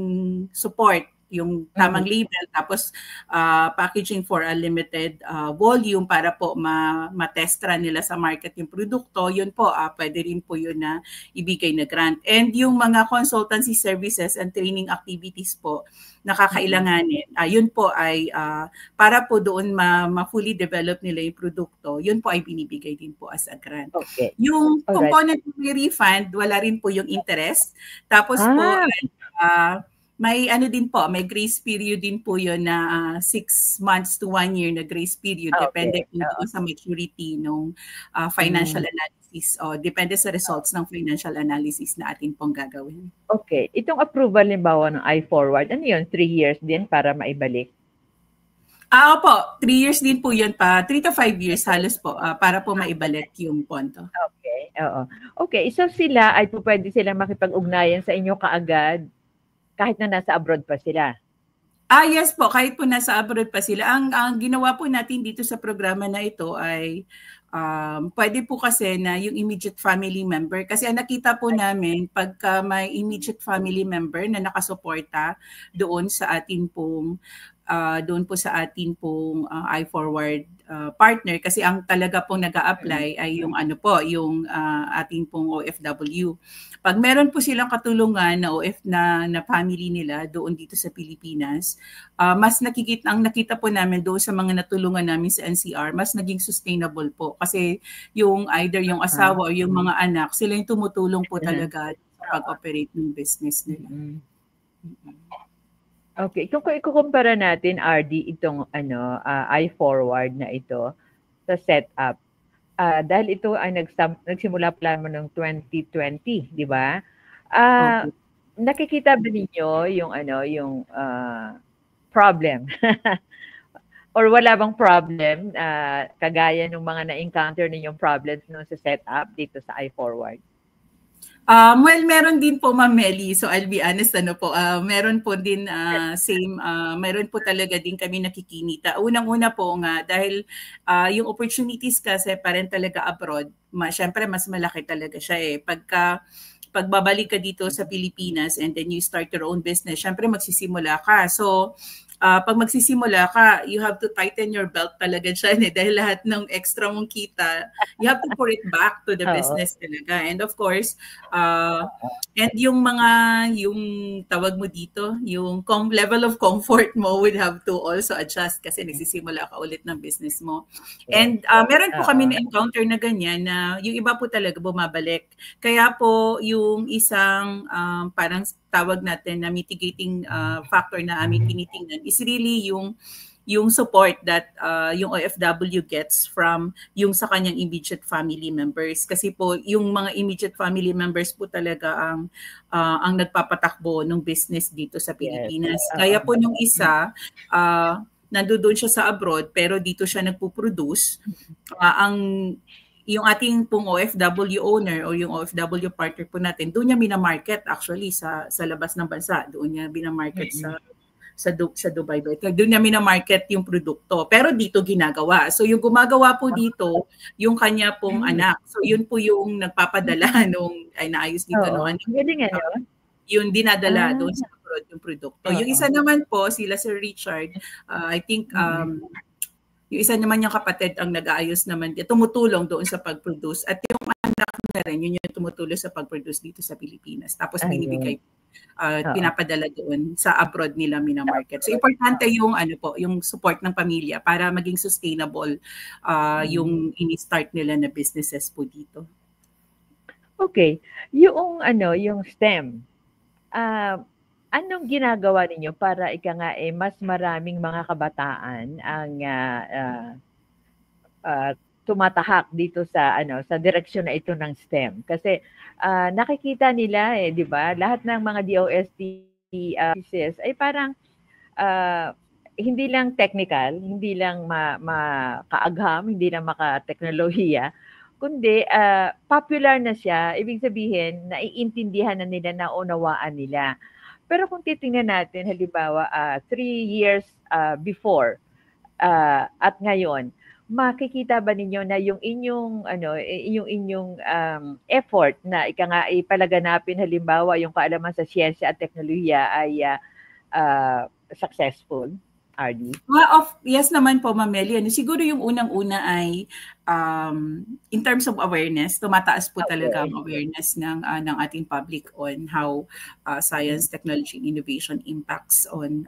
Speaker 3: support, yung tamang label, tapos packaging for a limited volume para po matestra nila sa market yung produkto, yun po, pwede rin po yun na ibigay na grant. And yung mga consultancy services and training activities po, nakakailanganin, yun po ay para po doon ma-fully develop nila yung produkto, yun po ay binibigay din po as a grant.
Speaker 2: Okay.
Speaker 3: Yung component ng refund, wala rin po yung interest. Tapos po, may din po, may grace period din po yun na 6 months to 1 year na grace period. Depende po sa maturity ng financial analysis o depende sa results ng financial analysis na atin pong gagawin.
Speaker 2: Okay. Itong approval limbawa ng iForward, ano yun? 3 years din para maibalik?
Speaker 3: Opo, 3 years din po yun pa. 3 to 5 years halos po para po maibalik yung pondo.
Speaker 2: Okay. Oo. Okay. So sila ay po pwede silang makipag-ugnayan sa inyo kaagad kahit na nasa abroad pa sila?
Speaker 3: Yes po, kahit po nasa abroad pa sila. Ang ginawa po natin dito sa programa na ito ay pwede po kasi na yung immediate family member. Kasi ang nakita po namin, pagka may immediate family member na nakasuporta doon sa atin pong iForward partner, kasi ang talaga pong nag-a-apply ay yung yung ating pong OFW. Pag meron po silang katulungan na family nila doon dito sa Pilipinas, mas nakita po namin doon sa mga natulungan namin sa NCR, mas naging sustainable po. Kasi yung either yung asawa o yung mga anak, sila yung tumutulong po talaga sa pag-operate ng business nila.
Speaker 2: Okay, kung ikukumpara natin, RD, itong iForward na ito sa setup, dahil ito ay nagsimula pa lamang ng 2020, di ba? Nakikita ba ninyo yung problem? Or wala bang problem kagaya ng mga na-encounter ninyong problems nung sa setup dito sa iForward?
Speaker 3: Well, meron din po, Ma'am Meli. So I'll be honest, meron po din meron po talaga din kami nakikinita. Unang-una po nga, dahil yung opportunities kasi pa rin talaga abroad, syempre mas malaki talaga siya pagbabalik ka dito sa Pilipinas and then you start your own business, syempre magsisimula ka. So pag magsisimula ka, you have to tighten your belt talaga dyan dahil lahat ng extra mong kita, you have to pour it back to the business talaga. And of course, and yung tawag mo dito, yung level of comfort mo would have to also adjust kasi nagsisimula ka ulit ng business mo. And meron po kami na-encounter na ganyan na yung iba po talaga bumabalik. Kaya po yung isang parang tawag natin na mitigating factor na aming tinitingnan is really yung support that yung OFW gets from yung sa kanyang immediate family members. Kasi po yung mga immediate family members po talaga ang nagpapatakbo ng business dito sa Pilipinas.
Speaker 2: Yes.
Speaker 3: Kaya po yung isa, nandoon siya sa abroad pero dito siya nagpo-produce. Yung ating pong OFW owner o yung OFW partner po natin, doon niya binamarket actually sa labas ng bansa. Doon niya binamarket sa Dubai. Doon niya binamarket yung produkto. Pero dito ginagawa. So yung gumagawa po dito, yung kanya pong anak. So yun po yung nagpapadala nung naayos dito ng anak. Yung dinadala doon sa abroad yung produkto. Yung isa naman po, sila Sir Richard, I think yung isa naman niyang kapatid ang nag-aayos naman, tumutulong doon sa pag-produce. At yung anak na rin, yun yung tumutulong sa pag-produce dito sa Pilipinas. Tapos binibigay, pinapadala doon sa abroad nila minamarket. So importante yung yung support ng pamilya para maging sustainable yung ini-start nila na businesses po dito.
Speaker 2: Okay. Yung STEM, anong ginagawa ninyo para mas maraming mga kabataan ang tumatahak dito sa direksyon na ito ng STEM? Kasi nakikita nila 'di ba? Lahat ng mga DOST ay parang hindi lang technical, hindi lang makaagham, hindi lang makateknolohiya, kundi popular na siya. Ibig sabihin, naiintindihan na nila, naunawaan nila. Pero kung titingnan natin, halimbawa, 3 years before at ngayon, makikita ba ninyo na yung inyong effort na ipalaganapin, halimbawa, yung kaalaman sa siyensya at teknolohiya ay successful? RD?
Speaker 3: Yes naman po, Ma'am Meli. Siguro yung unang-una ay in terms of awareness, tumataas po talaga ang awareness ng ating public on how science, technology, and innovation impacts on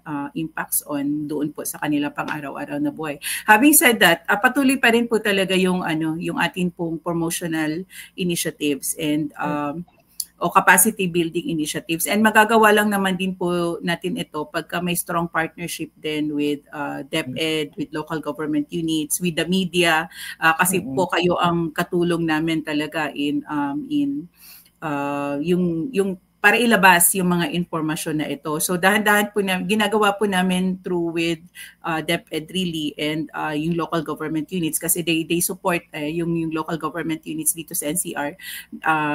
Speaker 3: doon po sa kanila pang araw-araw na buhay. Having said that, patuloy pa rin po talaga yung ating pong promotional initiatives and o capacity building initiatives. And magagawa lang naman din po natin ito pagka may strong partnership din with DepEd, with local government units, with the media, kasi po kayo ang katulong namin talaga in yung para ilabas yung mga informasyon na ito. So dahan-dahan po ginagawa po namin through with DepEd really and yung local government units kasi they support yung local government units dito sa NCR.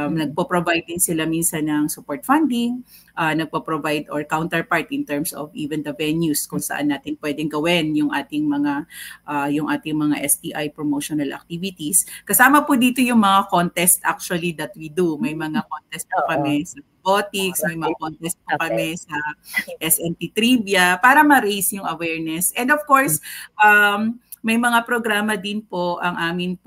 Speaker 3: Nagpo-provide din sila minsan ng support funding, nagpo-provide or counterpart in terms of even the venues kung saan natin pwedeng gawin yung ating mga STI promotional activities. Kasama po dito yung mga contest actually that we do. May mga contest po kami sa robotics, may mga contest po kami sa SNT Trivia para ma-raise yung awareness. And of course, may mga programa din po ang amin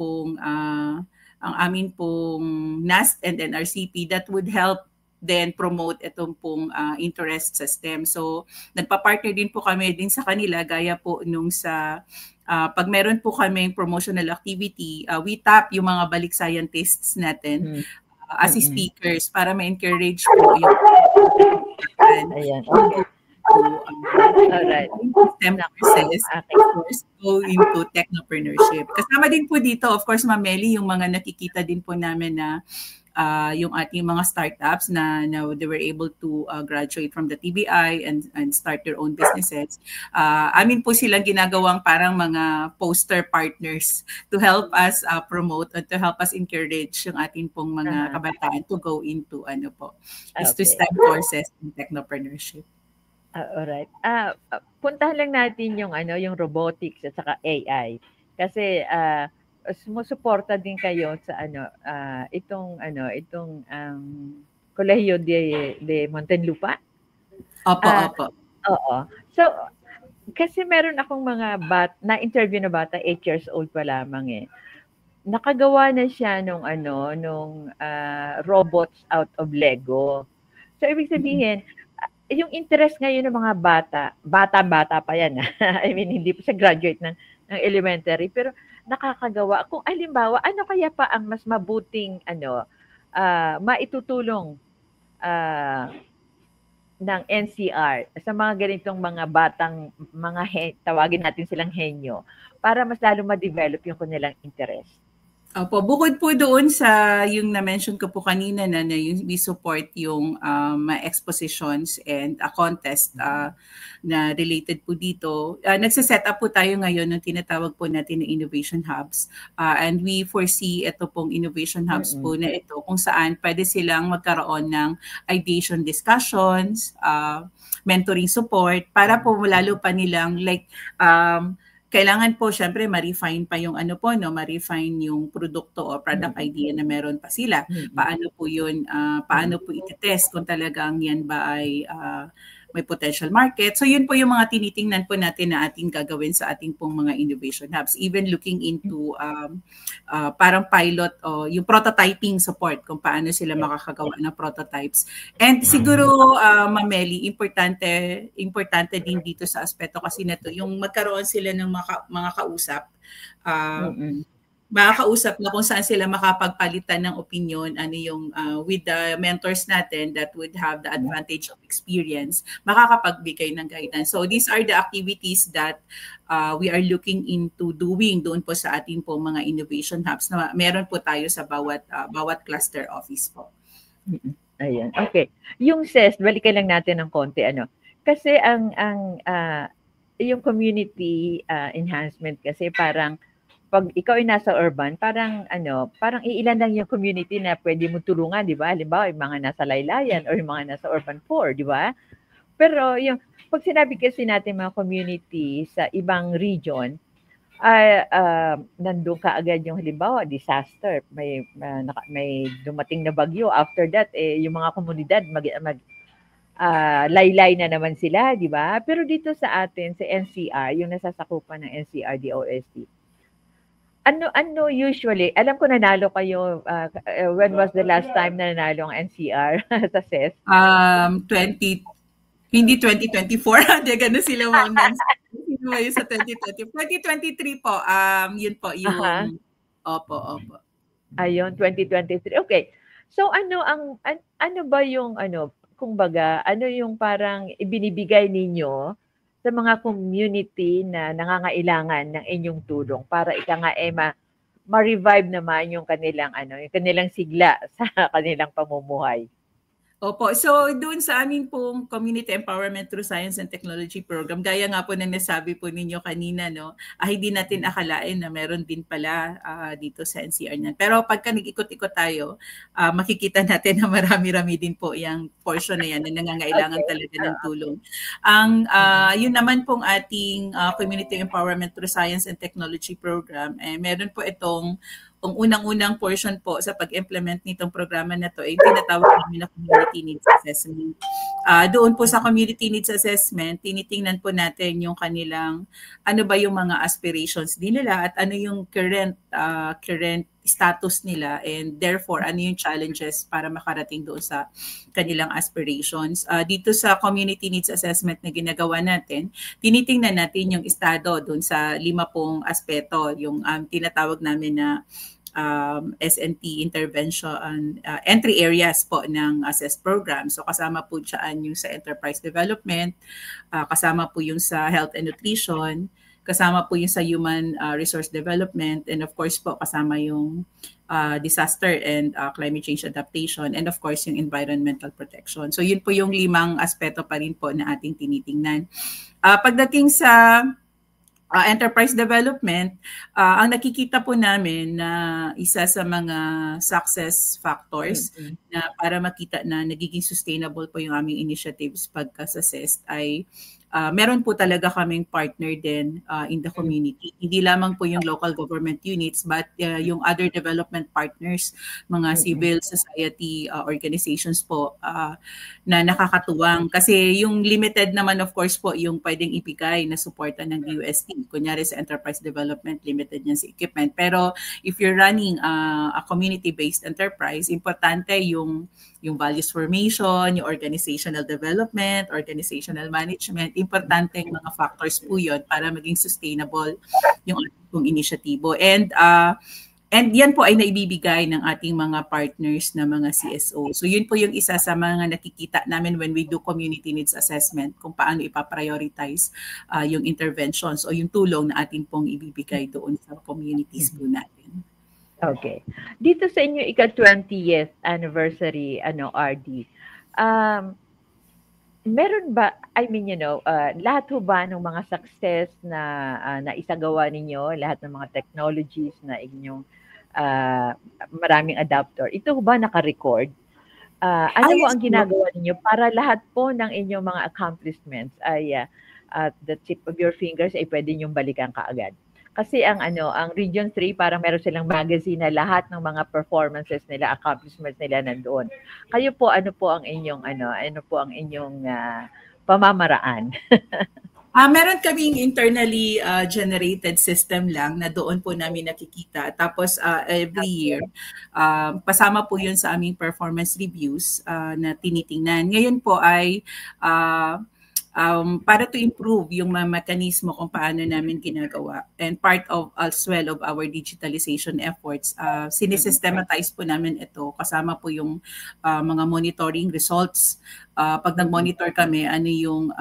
Speaker 3: pong NAST and NRCP that would help then promote itong pong interest sa STEM. So, nagpa-partner din po kami din sa kanila gaya po nung sa pag meron po kaming promotional activity, we tap yung mga balik scientists natin as speakers para ma-encourage po yung
Speaker 2: ayan, okay.
Speaker 3: Alright. STEM courses, of course, go into technopreneurship. Kasama din po dito, of course, Ma'am Meli, yung mga nakikita din po namin na yung ating mga startups na they were able to graduate from the TBI and start their own businesses. Amin po silang ginagawang parang mga poster partners to help us promote and to help us encourage yung ating pong mga kabataan to go into is to STEM courses in technopreneurship.
Speaker 2: Alright. Puntahan lang natin yung robotics at saka AI kasi sumusuporta din kayo sa itong Colegio de Muntinlupa.
Speaker 3: Opo.
Speaker 2: Oo. So kasi meron akong mga na-interview na bata, 8 years old pa lamang nakagawa na siya nung robots out of Lego. So ibig sabihin, yung interest ngayon ng mga bata pa yan. I mean, hindi pa siya graduate ng elementary, pero nakakagawa. Kung halimbawa, ano kaya pa ang mas mabuting maitutulong ng NCR sa mga ganitong mga batang, tawagin natin silang henyo, para mas lalo ma-develop yung kanilang interest?
Speaker 3: Opo, bukod po doon sa yung na-mention ko po kanina na we support yung expositions and a contest na related po dito. Nagsiset up po tayo ngayon ng tinatawag po natin na innovation hubs. And we foresee ito pong innovation hubs po na ito kung saan pwede silang magkaroon ng ideation discussions, mentoring support para po lalo pa nilang kailangan po syempre ma-refine pa yung ma-refine yung produkto o product idea na meron pa sila. Paano po yun, paano po i-test kung talagang yan ba ay may potential market. So yun po yung mga tinitingnan po natin na ating gagawin sa ating pong mga innovation hubs. Even looking into parang pilot o yung prototyping support kung paano sila makakagawa ng prototypes. And siguro, Mameli, importante din dito sa aspeto kasi na to, yung magkaroon sila ng mga kausap, makakausap na kung saan sila makapagpalitan ng opinion, with the mentors natin that would have the advantage of experience, makakapagbigay ng guidance. So these are the activities that we are looking into doing doon po sa ating po mga innovation hubs na meron po tayo sa bawat cluster office po.
Speaker 2: Ayan. Okay. Yung CES, balikan lang natin ng konti kasi yung community enhancement kasi parang pag ikaw ay nasa urban, parang iilan lang yung community na pwede mo tulungan, di ba? Halimbawa, yung mga nasa laylayan or yung mga nasa urban poor, di ba? Pero yung pag sinabi kasi natin mga community sa ibang region, nandun ka agad yung halimbawa, disaster, may dumating na bagyo. After that, yung mga komunidad laylay na naman sila, di ba? Pero dito sa atin, sa NCR, yung nasasakupan ng NCR DOST, ano usually, alam ko nanalo kayo, when was the last time na nanalo ang NCR sa CES?
Speaker 3: Hindi 2024, di gano'n sila mga sa 2020. 2023 po, yun po, yung, opo.
Speaker 2: Ayun, 2023. Okay. So ano ba yung kumbaga, ano yung parang ibinibigay ninyo sa mga community na nangangailangan ng inyong tulong para ma-revive naman yung kanilang sigla sa kanilang pamumuhay?
Speaker 3: Opo. So doon sa amin pong Community Empowerment through Science and Technology Program, gaya nga po na nasabi po ninyo kanina, hindi natin akalain na meron din pala dito sa NCR niyan. Pero pagka nag-ikot-ikot tayo, makikita natin na marami-rami din po yung portion na yan na nangangailangan talaga ng tulong. Yun naman pong ating Community Empowerment through Science and Technology Program, meron po itong ang unang-unang portion po sa pag-implement nitong programa na to ay tinatawag namin na Community Needs Assessment. Doon po sa Community Needs Assessment, tinitingnan po natin yung kanilang, ano ba yung mga aspirations din nila at ano yung current status nila, and therefore ano yung challenges para makarating doon sa kanilang aspirations. Dito sa Community Needs Assessment na ginagawa natin, tinitingnan natin yung estado doon sa 5 pong aspeto, yung tinatawag namin na SNT intervention entry areas po ng assess program. So kasama po dyan yung sa enterprise development, kasama po yung sa health and nutrition, kasama po yung sa human resource development, and of course po kasama yung disaster and climate change adaptation, and of course yung environmental protection. So yun po yung 5 aspeto pa rin po na ating tinitingnan. Pagdating sa enterprise development, ang nakikita po namin na isa sa mga success factors na para makita na nagiging sustainable po yung aming initiatives pagka sa CEST ay meron po talaga kaming partner din in the community. Hindi lamang po yung local government units, but yung other development partners, mga civil society organizations po na nakakatuwang. Kasi yung limited naman of course po yung pwedeng ibigay na suporta ng DOST. Kunyari sa enterprise development, limited yan sa equipment. Pero if you're running a community-based enterprise, importante yung values formation, yung organizational development, organizational management, importante yung mga factors po yun para maging sustainable yung ating initiatibo. And And yan po ay naibibigay ng ating mga partners na mga CSO. So yun po yung isa sa mga nakikita namin when we do community needs assessment, kung paano ipaprioritize yung interventions o yung tulong na ating pong ibibigay doon sa communities po natin.
Speaker 2: Okay. Dito sa inyo ika-20th anniversary, RD, meron ba, lahat ho ba ng mga success na isagawa ninyo, lahat ng mga technologies na inyong maraming adapter, ito ba naka-record? Ano po ang ginagawa ninyo para lahat po ng inyong mga accomplishments ay at the tip of your fingers ay pwede nyong balikan kaagad? Kasi ang Region 3 parang meron silang magazine na lahat ng mga performances nila, accomplishments nila nandoon. Kayo po, ano po ang inyong pamamaraan?
Speaker 3: Meron kaming internally generated system lang na doon po namin nakikita. Tapos every year, pasama po yun sa aming performance reviews na tinitingnan. Ngayon po ay para to improve yung mga mekanismo kung paano namin ginagawa. And part of as well of our digitalization efforts, sinesystematize po namin ito. Kasama po yung mga monitoring results. Pag nag-monitor kami, ano yung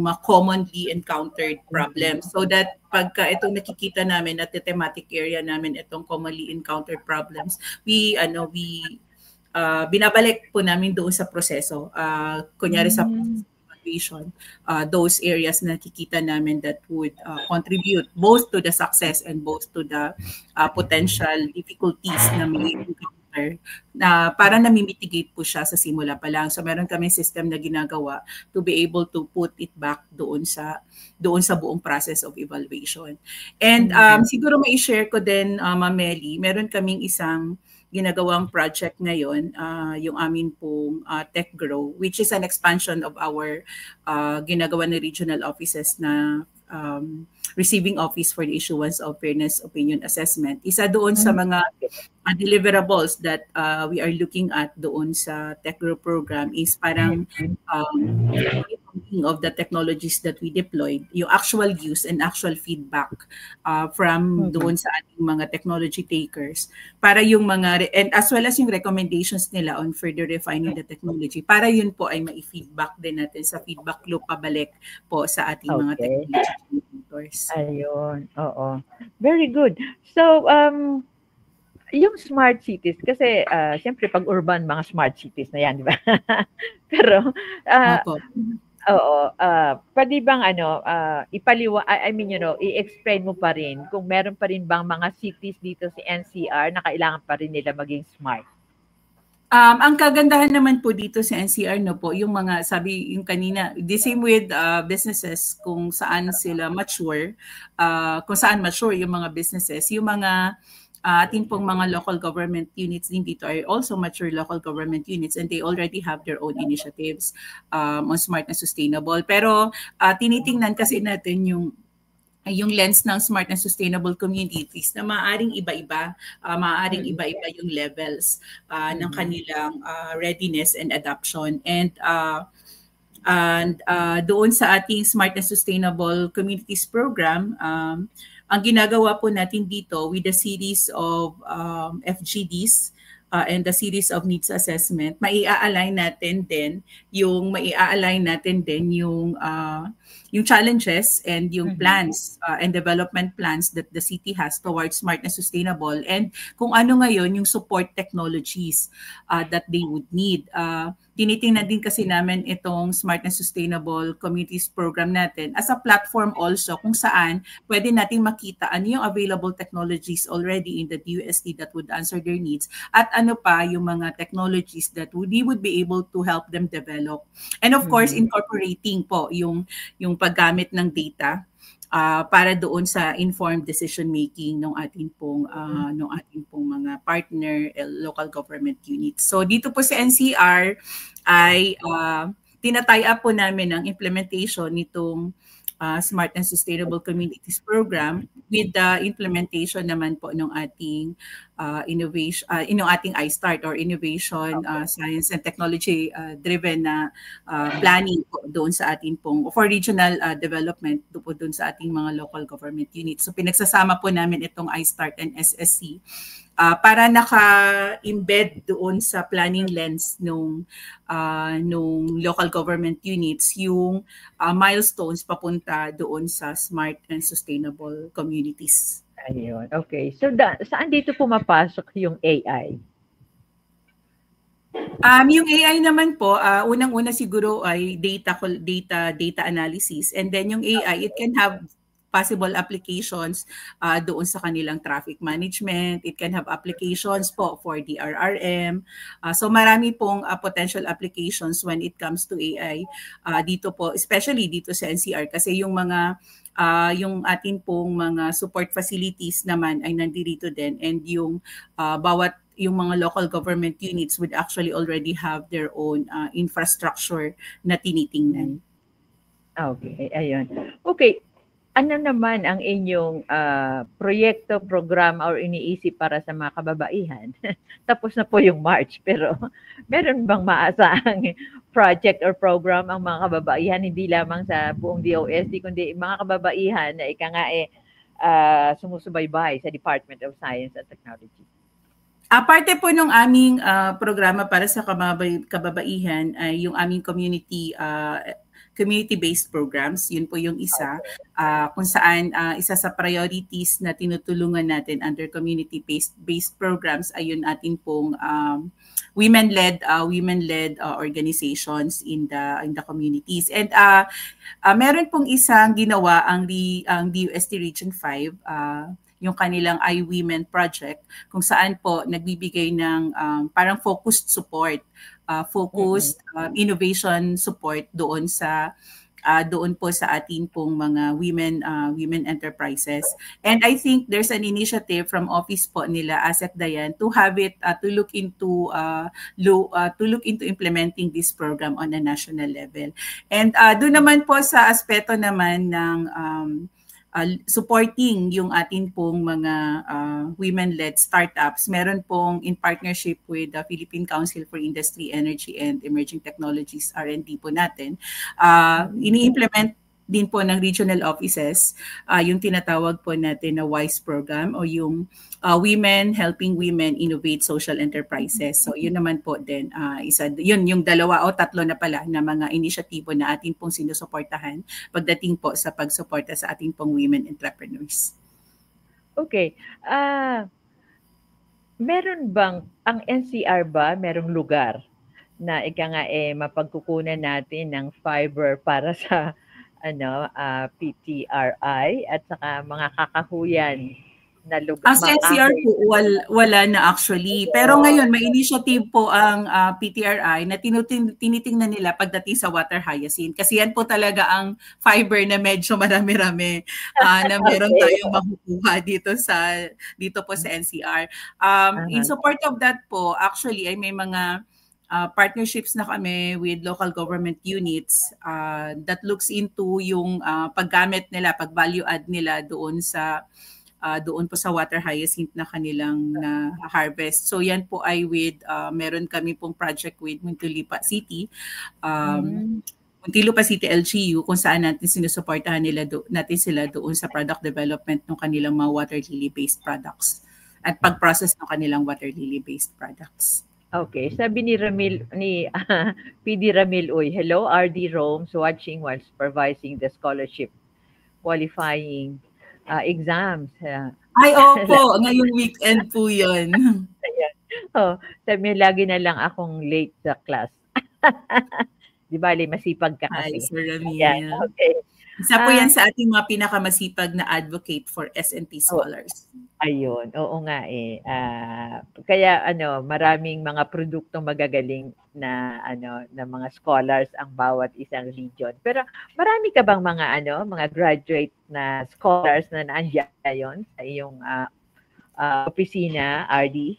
Speaker 3: mga commonly encountered problems. So that pagka itong nakikita namin at the thematic area namin itong commonly encountered problems, binabalik po namin doon sa proseso. Kunyari sa those areas na nakikita namin that would contribute both to the success and both to the potential difficulties na may encounter, na para na-mitigate po siya sa simula pa lang. So meron kami system na ginagawa to be able to put it back doon sa buong process of evaluation. And siguro may share ko din, Ma'am Meli, meron kaming isang ginagawang project ngayon, yung amin pong Tech Grow, which is an expansion of our ginagawa ng regional offices na receiving office for the issuance of fairness opinion assessment. Isa doon sa mga deliverables that we are looking at doon sa Tech Grow program is parang of the technologies that we deployed, yung actual use and actual feedback from doon sa ating mga technology takers, para yung mga, and as well as yung recommendations nila on further refining the technology, para yun po ay mai-feedback din natin sa feedback loop pabalik po sa ating mga technology takers.
Speaker 2: Ayun, oo. Very good. So, yung smart cities, kasi siyempre pag urban, mga smart cities na yan, di ba? Pero, pwede bang i-explain mo pa rin kung meron pa rin bang mga cities dito sa NCR na kailangan pa rin nila maging smart?
Speaker 3: Ang kagandahan naman po dito sa NCR, no po, yung mga, sabi yung kanina, the same with businesses, kung saan sila mature, kung saan mature yung mga businesses, yung mga ating pong mga local government units din dito are also mature local government units, and they already have their own initiatives on smart and sustainable. Pero tinitingnan kasi natin yung lens ng smart and sustainable communities na maaaring iba-iba, yung levels ng kanilang readiness and adoption. And doon sa ating smart and sustainable communities program, ang ginagawa po natin dito with the series of FGDs and the series of needs assessment, mai-align natin din yung challenges and yung plans and development plans that the city has towards smart and sustainable, and kung ano ngayon yung support technologies that they would need. Tinitingnan din kasi namin itong Smart and Sustainable Communities program natin as a platform also kung saan pwede nating makita ano yung available technologies already in the DUST that would answer their needs, at ano pa yung mga technologies that we would be able to help them develop. And of course, incorporating po yung paggamit ng data para doon sa informed decision making ng ating pong mga partner local government units. So dito po sa NCR ay tinatay up po namin ang implementation nitong Smart and Sustainable Communities Program with the implementation naman po ng ating innovation, yung ating iStart or Innovation, Science and Technology driven na planning po doon sa ating pong for regional development doon sa ating mga local government units. So pinagsasama po namin itong iStart and SSC para naka-embed doon sa planning lens nung local government units yung milestones papunta doon sa smart and sustainable communities.
Speaker 2: Ayun. Okay. So saan dito pumapasok yung AI?
Speaker 3: Yung AI naman po, unang-una siguro ay data analysis, and then yung AI, it can have possible applications doon sa kanilang traffic management. It can have applications po for the RRM. So marami pong potential applications when it comes to AI dito po, especially dito sa NCR kasi yung mga yung atin pong mga support facilities naman ay nandito din, and yung yung mga local government units would actually already have their own infrastructure na tinitingnan.
Speaker 2: Okay, ayun. Okay. Ano naman ang inyong proyekto, program, or iniisip para sa mga kababaihan? Tapos na po yung March, pero meron bang maasahang project or program ang mga kababaihan, hindi lamang sa buong DOST, kundi mga kababaihan na sumusubaybay sa Department of Science and Technology?
Speaker 3: Parte po ng aming programa para sa kababaihan ay yung aming community-based programs. Yun po yung isa kung saan isa sa priorities na tinutulungan natin under community-based programs ay yun atin pong women-led organizations in the communities. And meron pong isang ginawa ang DOST Region 5, yung kanilang iWomen project, kung saan po nagbibigay ng parang focused support, innovation support doon po sa ating pong mga women enterprises. And I think there's an initiative from office po nila ASEC Dayan to have it to look into implementing this program on a national level. And doon naman po sa aspeto naman ng supporting yung atin pong mga women-led startups. Meron pong in partnership with the Philippine Council for Industry, Energy, and Emerging Technologies, R&D po natin. Ini-implement din po ng regional offices yung tinatawag po natin na WISE program o yung Women Helping Women Innovate Social Enterprises. So yun naman po din, yun yung dalawa o tatlo na pala na mga inisyatibo na atin pong sinusuportahan pagdating po sa pagsuporta sa ating pong women entrepreneurs.
Speaker 2: Okay. Meron bang, ang NCR ba, merong lugar na mapagkukunan natin ng fiber para sa PTRI at saka mga kakahuyan na lugar?
Speaker 3: Sa NCR po, wala na actually. Pero ngayon, may initiative po ang PTRI na tinitingnan nila pagdating sa water hyacinth. Kasi yan po talaga ang fiber na medyo marami-rami na meron tayong makukuha dito po sa NCR. In support of that po, actually, ay may mga partnerships na kami with local government units that looks into yung paggamit nila, pag-value add nila doon po sa water hyacinth na kanilang harvest. So yan po ay with meron kami pong project with Muntinlupa City. Muntinlupa City LGU kung saan natin sinusuportahan natin sila doon sa product development ng kanilang mga water lily based products at pag-process ng kanilang water lily based products.
Speaker 2: Okay, sabi ni PD Ramil Uy, hello, RD Rome's watching while supervising the scholarship qualifying exams.
Speaker 3: Ay, opo, ngayong weekend po yun.
Speaker 2: Sabi niya, lagi na lang akong late sa class. Di bali, masipag ka kasi.
Speaker 3: Ay, Sir Ramil.
Speaker 2: Yeah, okay.
Speaker 3: Isa po yan sa ating mga pinakamasipag na advocate for S&T scholars.
Speaker 2: Ayun, oo nga eh. Kaya maraming mga produktong magagaling na na mga scholars ang bawat isang region. Pero marami ka bang mga graduate na scholars na nandiyan sa iyong opisina, RD?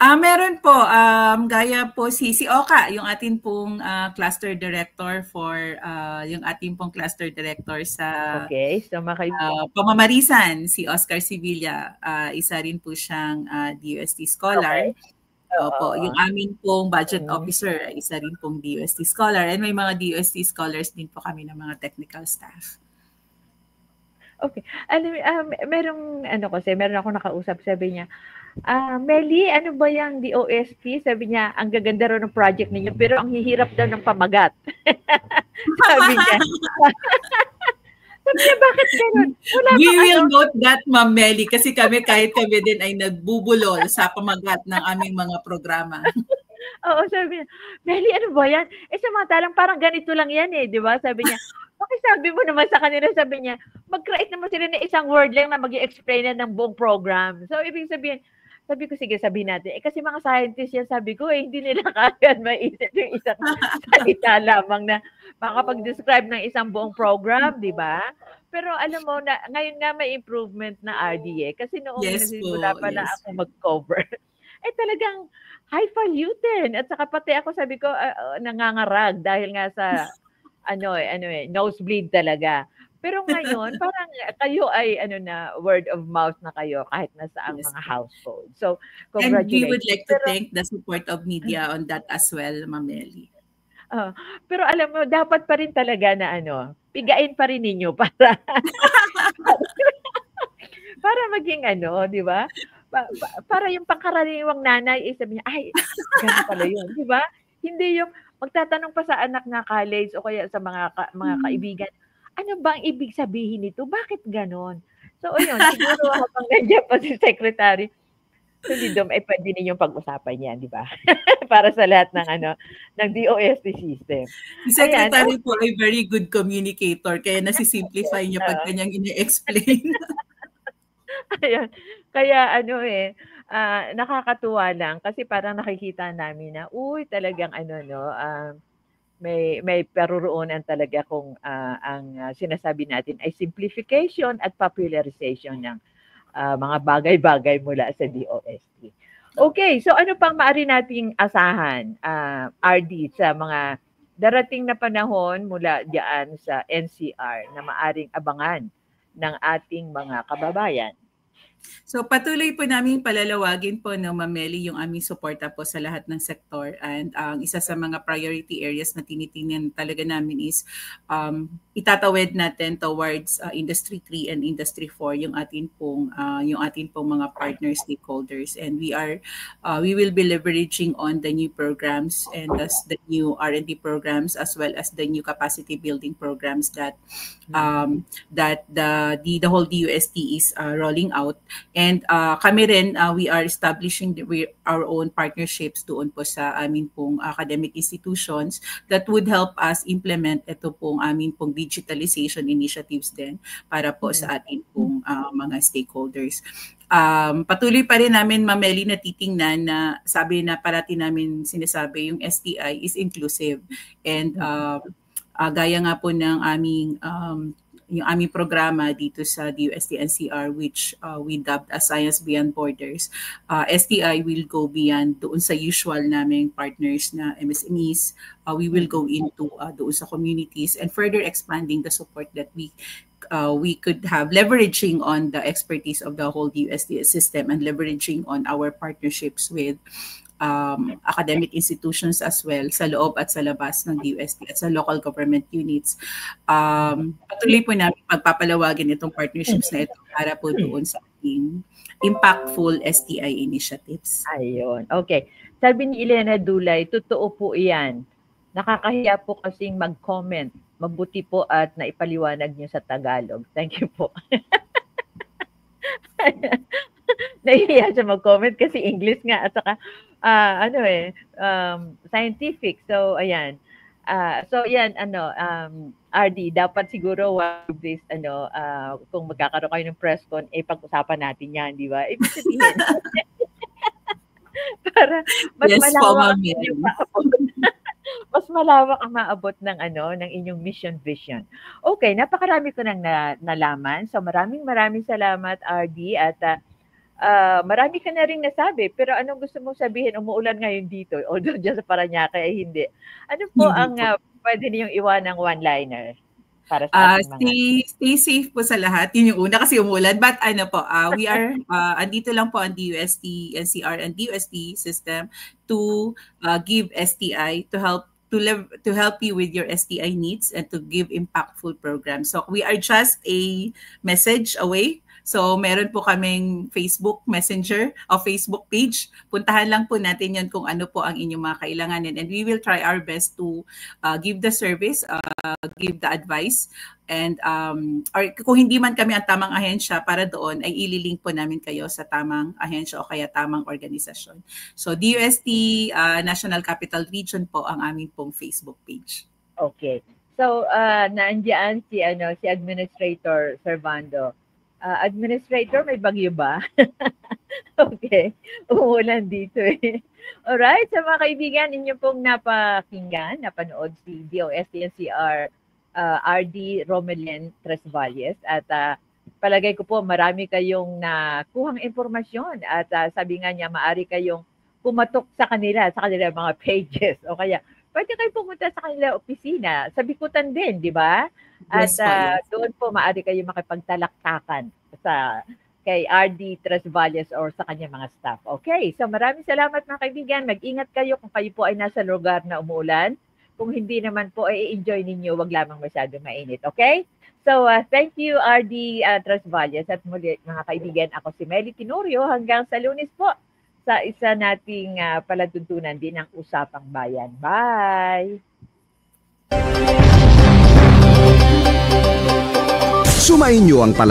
Speaker 3: Meron po, gaya po si Oka, yung atin pong cluster director for, yung ating pong cluster director sa
Speaker 2: Okay, so
Speaker 3: Pamamarisan, si Oscar Sevilla, isa rin po siyang DUST scholar.
Speaker 2: Okay.
Speaker 3: Opo, yung amin pong budget
Speaker 2: Mm.
Speaker 3: officer, isa rin pong DUST scholar. And may mga DUST scholars din po kami ng mga technical staff.
Speaker 2: Okay. Merong meron ako nakausap, sabi niya, Meli, ano ba yung DOST? Sabi niya, ang gaganda raw ng project ninyo, pero ang hihirap daw ng pamagat. Sabi niya. Sabi niya, bakit ganun?
Speaker 3: We will note that, Ma'am Meli, kasi kahit kami din ay nagbubulol sa pamagat ng aming mga programa.
Speaker 2: Oo, sabi niya, Meli, ano ba yan? Samantalang parang ganito lang yan di ba? Sabi niya, sabi mo naman sa kanila, sabi niya, mag-create naman sila ng isang word lang na mag-i-explain na ng buong program. So, ibig sabihin, sabi ko, sige, sabihin natin. Kasi mga scientists yan, sabi ko, hindi nila kaya maisip yung isang salita lamang na makapag-describe ng isang buong program, di ba? Pero alam mo, na, ngayon nga may improvement na RDA. Kasi noong nagsimula pa na ako mag-cover, talagang highfalutin. At saka pati ako, sabi ko, nangangarag dahil nga sa nosebleed talaga. Pero ngayon, parang kayo ay word of mouth na kayo kahit nasa ang mga household. So, congratulations.
Speaker 3: And we would like to thank the support of media on that as well, Ma'am Meli.
Speaker 2: Pero alam mo, dapat pa rin talaga na pigain pa rin ninyo para para maging di ba? Para yung pangkaraniwang nanay sabi niya, ay, gano'n pala yun, di ba? Hindi yung magtatanong pa sa anak na college o kaya sa mga kaibigan, ano bang ibig sabihin nito? Bakit ganon? So, ayun, siguro habang nandiyan pa si Secretary, Solidum, pwede ninyong pag-usapan yan, di ba? Para sa lahat ng ng DOST system.
Speaker 3: Si Secretary po ay very good communicator, kaya nasisimplify niya pag kanyang ine-explain.
Speaker 2: Ayan. Kaya nakakatuwa lang kasi parang nakikita namin na, talagang may paruroonan talaga kung ang sinasabi natin ay simplification at popularization ng mga bagay-bagay mula sa DOST. Okay, so ano pang maaari nating asahan, RD, sa mga darating na panahon mula diyan sa NCR na maaring abangan ng ating mga kababayan?
Speaker 3: So patuloy po namin palalawagin po ng Ma'am Meli yung aming suporta po sa lahat ng sektor, and isa sa mga priority areas na tinitingnan talaga namin is itatawid natin towards Industry 3 and Industry 4 yung atin pong mga partner stakeholders, and we will be leveraging on the new programs and thus the new R&D programs as well as the new capacity building programs that the whole DUST is rolling out. And kami rin, we are establishing our own partnerships doon po sa amin pong academic institutions that would help us implement ito pong amin pong digitalization initiatives din para po sa atin pong mga stakeholders. Patuloy pa rin namin, Ma'am Meli, na titingnan na sabi na parati namin sinasabi, yung STI is inclusive. And gaya nga po ng yung aming programa dito sa DUST NCR, which we dubbed as Science Beyond Borders. STI will go beyond doon sa usual naming partners na MSMEs. We will go into doon sa communities and further expanding the support that we could have, leveraging on the expertise of the whole DUST system and leveraging on our partnerships with academic institutions as well sa loob at sa labas ng DUST at sa local government units. Patuloy po namin pagpapalawagin itong partnerships na ito para po doon sa ating impactful STI initiatives.
Speaker 2: Ayun. Okay. Sabi ni Elena Dulay, totoo po iyan. Nakakahiya po kasing mag-comment. Mabuti po at naipaliwanag niyo sa Tagalog. Thank you po. Nahihiya siya mag-comment kasi English nga at saka scientific. So ayan. RD, dapat siguro this kung magkakaroon kayo ng press con, pag-usapan natin 'yan, di ba? Ibig sabihin. Para mas malawak mas malawak ang maabot ng inyong mission vision. Okay, napakarami ko nang nalaman. So maraming salamat, RD, at marami ka na rin nasabi, pero anong gusto mong sabihin? Umuulan ngayon dito, although dyan sa Parañaque ay hindi. Ano po
Speaker 3: Hindi
Speaker 2: ang
Speaker 3: po.
Speaker 2: pwede niyong iwanang one-liner para sa ating mga...
Speaker 3: Stay safe po sa lahat. Yun yung una kasi umulan. But we are, andito lang po ang DUST, NCR and DUST system to give STI, to help you with your STI needs and to give impactful programs. So we are just a message away. So meron po kaming Facebook Messenger o Facebook page. Puntahan lang po natin yan kung ano po ang inyong mga kailanganin. And we will try our best to give the service, give the advice. And or kung hindi man kami ang tamang ahensya para doon, ay ililink po namin kayo sa tamang ahensya o kaya tamang organisasyon. So DUST National Capital Region po ang aming pong Facebook page.
Speaker 2: Okay. So naandiyan si Administrator Servando. Administrator, may bagyo ba? Okay. Umuulan dito eh. Alright, sa mga kaibigan, inyo pong napanood si DOST NCR RD Romelin Tresvalles at palagay ko po marami kayong nakuhang impormasyon at sabi nga niya maaari kayong pumatok sa kanila mga pages o kaya pwede kayo pumunta sa kanila opisina, sa Bikutan din, di ba? At
Speaker 3: Yes,
Speaker 2: doon po maaari kayo makipagtalaktakan kay RD Tresvalles or sa kanya mga staff. Okay, so maraming salamat mga kaibigan. Mag-ingat kayo kung kayo po ay nasa lugar na umuulan. Kung hindi naman po ay enjoy ninyo, wag lamang masyado mainit. Okay? So thank you RD Tresvalles at muli mga kaibigan, ako si Meli Tenorio hanggang sa Lunes po sa isa nating palatuntunan din ng Usapang Bayan. Bye!
Speaker 1: Sumainyo ang